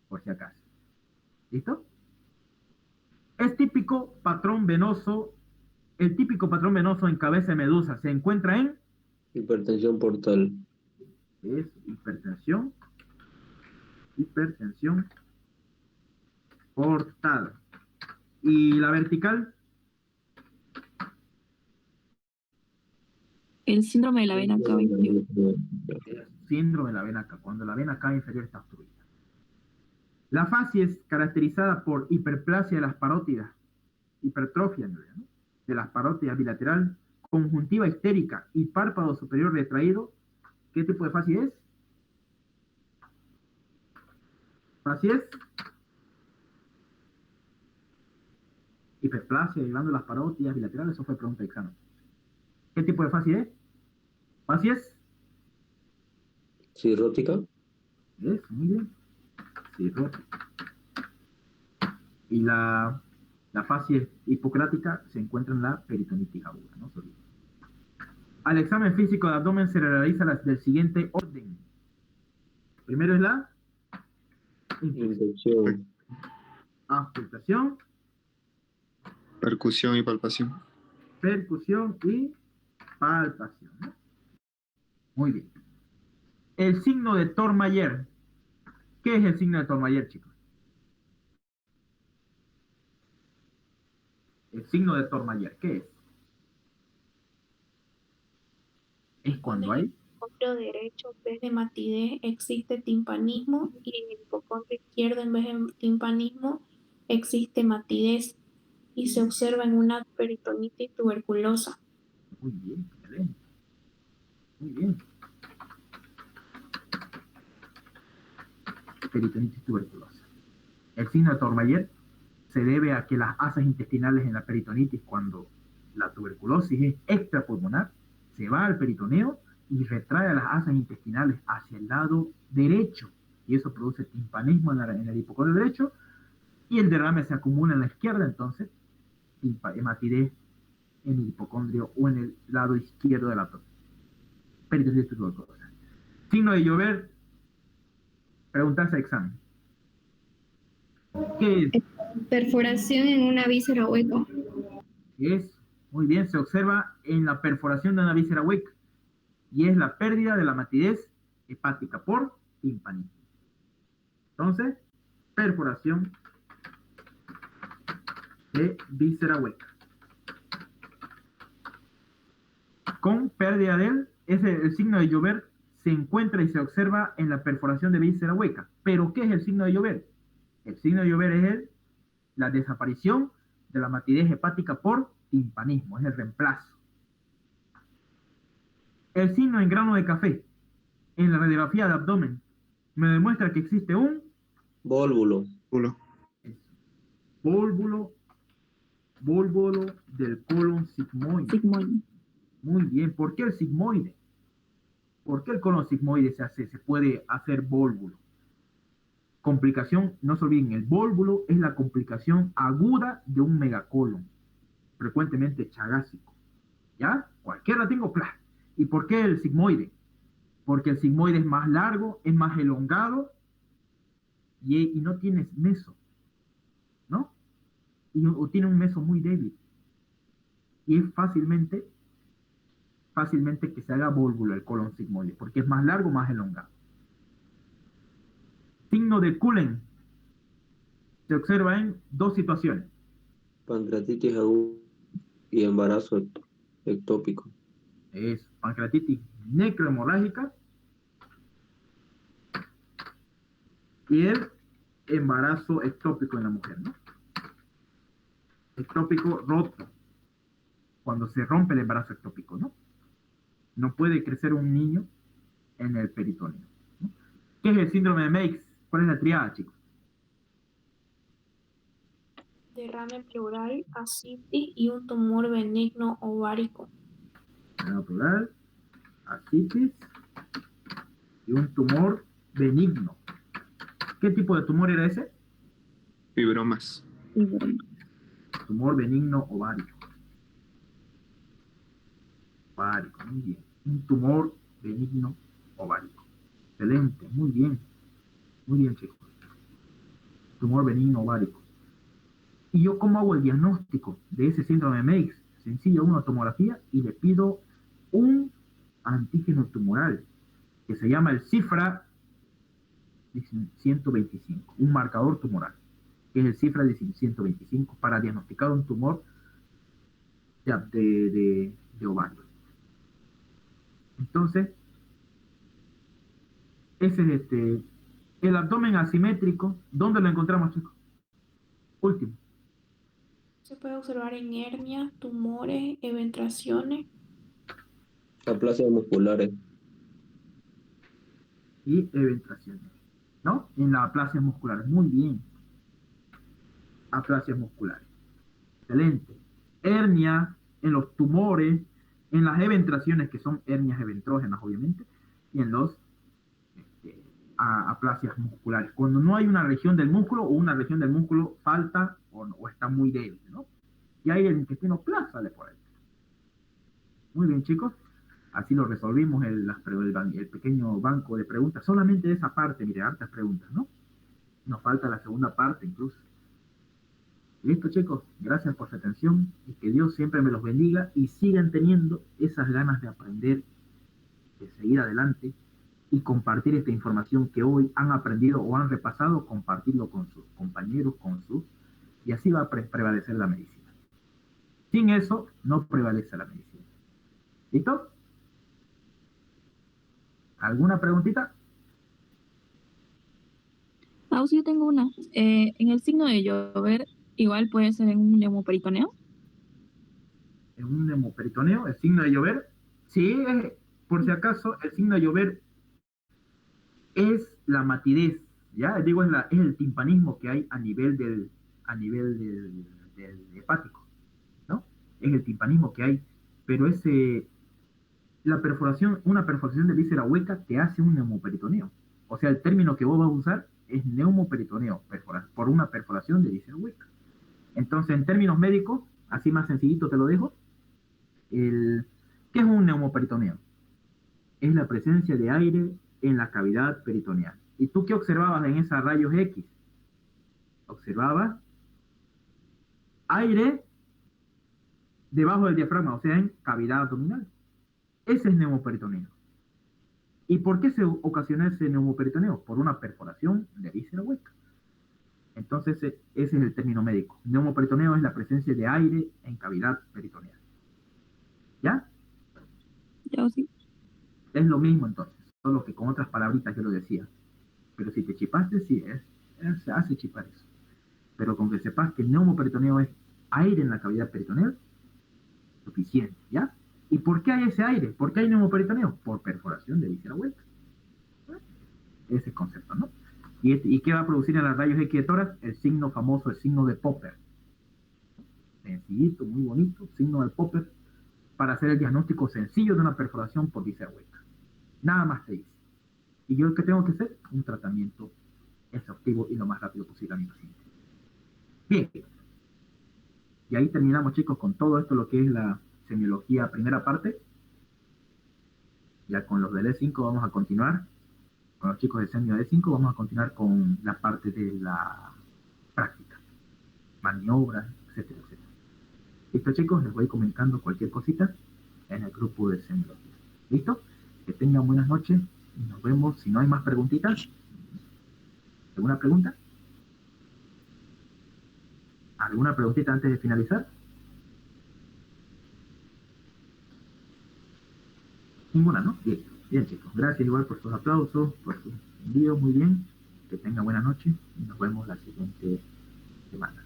Por si acaso. ¿Listo? Es típico patrón venoso, el típico patrón venoso en cabeza de medusa se encuentra en... Hipertensión portal. Es hipertensión portal. ¿Y la vertical? El síndrome de la vena cava inferior. Síndrome de la vena cava, cuando la vena cava inferior está obstruida. La fascia es caracterizada por hiperplasia de las parótidas, hipertrofia, ¿no?, de las parótidas bilateral, conjuntiva histérica y párpado superior retraído. ¿Qué tipo de fascia es? Fascia es hiperplasia de glándulas parótidas bilaterales. Eso fue pregunta de examen. ¿Qué tipo de fascia es? Fascia es Cirrótica. es, muy bien, cirrótica. Y la fascia hipocrática se encuentra en la peritonitis aguda, ¿no? Al examen físico de abdomen se le realiza del siguiente orden. Primero es la Infección. auscultación, Percusión y palpación. percusión y palpación, ¿no? Muy bien. El signo de Thormayer. ¿Qué es el signo de Thormayer, chicos? El signo de Thormayer, ¿qué es? Es cuando hay... En el hipocondrio derecho, en vez de matidez, existe timpanismo, y en el hipocondrio izquierdo, en vez de timpanismo, existe matidez, y se observa en una peritonitis tuberculosa. Muy bien, excelente. Muy bien. Peritonitis tuberculosa. El signo de Thormayer se debe a que las asas intestinales en la peritonitis, cuando la tuberculosis es extrapulmonar, se va al peritoneo y retrae a las asas intestinales hacia el lado derecho, y eso produce timpanismo en el hipocondrio derecho, y el derrame se acumula en la izquierda, entonces hematidez en el hipocondrio o en el lado izquierdo del abdomen. Peritonitis tuberculosa. Signo de llover, preguntarse de examen. ¿Qué es? Perforación en una víscera hueca. Es, muy bien, se observa en la perforación de una víscera hueca, y es la pérdida de la matidez hepática por timpanismo. Entonces, perforación de víscera hueca con pérdida el signo de llover se encuentra y se observa en la perforación de víscera hueca. ¿Pero qué es el signo de llover? El signo de llover es el la desaparición de la matidez hepática por timpanismo, es el reemplazo. El signo en grano de café en la radiografía de abdomen me demuestra que existe un Vólvulo. Culo. vólvulo del colon sigmoide. Sigmoide. Muy bien. ¿Por qué el sigmoide? ¿Por qué el colon sigmoide se puede hacer vólvulo? Complicación, no se olviden, el vólvulo es la complicación aguda de un megacolon, frecuentemente chagásico. ¿Ya? Cualquiera tengo plas. ¿Y por qué el sigmoide? Porque el sigmoide es más largo, es más elongado y no tiene meso, ¿no? O tiene un meso muy débil. Y es fácilmente que se haga vólvulo el colon sigmoide, porque es más largo, más elongado. Signo de Cullen se observa en dos situaciones. Pancreatitis aguda y embarazo ectópico. Es pancreatitis necrohemorrágica y el embarazo ectópico en la mujer, ¿no? Ectópico roto, cuando se rompe el embarazo ectópico, ¿no? No puede crecer un niño en el peritoneo, ¿no? ¿Qué es el síndrome de Meigs? ¿Cuál es la triada, chicos? Derrame pleural, ascitis y un tumor benigno ovárico. Pleural, ascitis y un tumor benigno. ¿Qué tipo de tumor era ese? Fibromas. Tumor benigno ovárico. Ovárico, muy bien. Un tumor benigno ovárico. Excelente, muy bien. Muy bien, chicos. Tumor benigno ovárico. ¿Y yo cómo hago el diagnóstico de ese síndrome de Meigs? Sencillo, una tomografía y le pido un antígeno tumoral que se llama el cifra 125, un marcador tumoral, que es el cifra 125 para diagnosticar un tumor de ovario. Entonces, ese es el abdomen asimétrico. ¿Dónde lo encontramos, chicos? Último. Se puede observar en hernias, tumores, eventraciones. Aplasias musculares. Y eventraciones, ¿no? En las aplasias musculares. Muy bien. Aplasias musculares. Excelente. Hernia en los tumores, en las eventraciones, que son hernias eventrógenas, obviamente, y en los aplasias musculares. Cuando no hay una región del músculo o una región del músculo falta o está muy débil, ¿no? Y ahí el intestino sale por ahí. Muy bien, chicos. Así lo resolvimos el pequeño banco de preguntas. Solamente de esa parte, mire, hartas preguntas, ¿no? Nos falta la segunda parte incluso. Listo, chicos. Gracias por su atención y que Dios siempre me los bendiga y sigan teniendo esas ganas de aprender, de seguir adelante y compartir esta información que hoy han aprendido o han repasado, compartirlo con sus compañeros, y así va a prevalecer la medicina. Sin eso, no prevalece la medicina. ¿Listo? ¿Alguna preguntita? Sí, yo tengo una. En el signo de llover, igual puede ser en un neumoperitoneo. En un neumoperitoneo, el signo de llover. Sí, por si acaso, el signo de llover es la matidez, ¿ya? Digo, es el timpanismo que hay a nivel del hepático, ¿no? Es el timpanismo que hay, pero una perforación de víscera hueca te hace un neumoperitoneo. O sea, el término que vos vas a usar es neumoperitoneo, por una perforación de víscera hueca. Entonces, en términos médicos, así más sencillito te lo dejo, ¿qué es un neumoperitoneo? Es la presencia de aire en la cavidad peritoneal. ¿Y tú qué observabas en esas rayos X? Observabas aire debajo del diafragma, o sea, en cavidad abdominal. Ese es neumoperitoneo. ¿Y por qué se ocasiona ese neumoperitoneo? Por una perforación de víscera hueca. Entonces, ese es el término médico. Neumoperitoneo es la presencia de aire en cavidad peritoneal. ¿Ya? Yo sí. Es lo mismo entonces, solo que con otras palabritas yo lo decía. Pero si te chipaste, sí, se hace chipar eso. pero con que sepas que el neumoperitoneo es aire en la cavidad peritoneal, suficiente, ¿ya? ¿Y por qué hay ese aire? ¿Por qué hay neumoperitoneo? Por perforación de víscera hueca. Ese concepto, ¿no? ¿Y qué va a producir en las rayos X de tórax? El signo famoso, el signo de Popper. Sencillito, muy bonito, signo de Popper, para hacer el diagnóstico sencillo de una perforación por víscera hueca. Nada más te dice. ¿Y yo qué tengo que hacer? Un tratamiento exhaustivo y lo más rápido posible a mi paciente. Bien. Y ahí terminamos, chicos, con todo esto, lo que es la semiología primera parte. Ya con los del E5 vamos a continuar. Con los chicos de semio E5 vamos a continuar con la parte de la práctica. Maniobras, etcétera, etcétera. ¿Listo, chicos? Les voy comentando cualquier cosita en el grupo de semiología. ¿Listo? Que tengan buenas noches y nos vemos. Si no hay más preguntitas. ¿Alguna pregunta? ¿Alguna preguntita antes de finalizar? Ninguna, ¿no? Bien, bien, chicos. Gracias igual por sus aplausos, por sus envíos. Muy bien. Que tengan buenas noches y nos vemos la siguiente semana.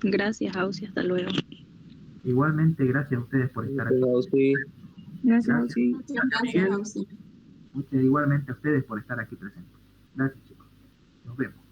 Gracias, Ausi. Hasta luego. Igualmente, gracias a ustedes por estar aquí. Gracias. Igualmente a ustedes por estar aquí presentes. Gracias, chicos. Nos vemos.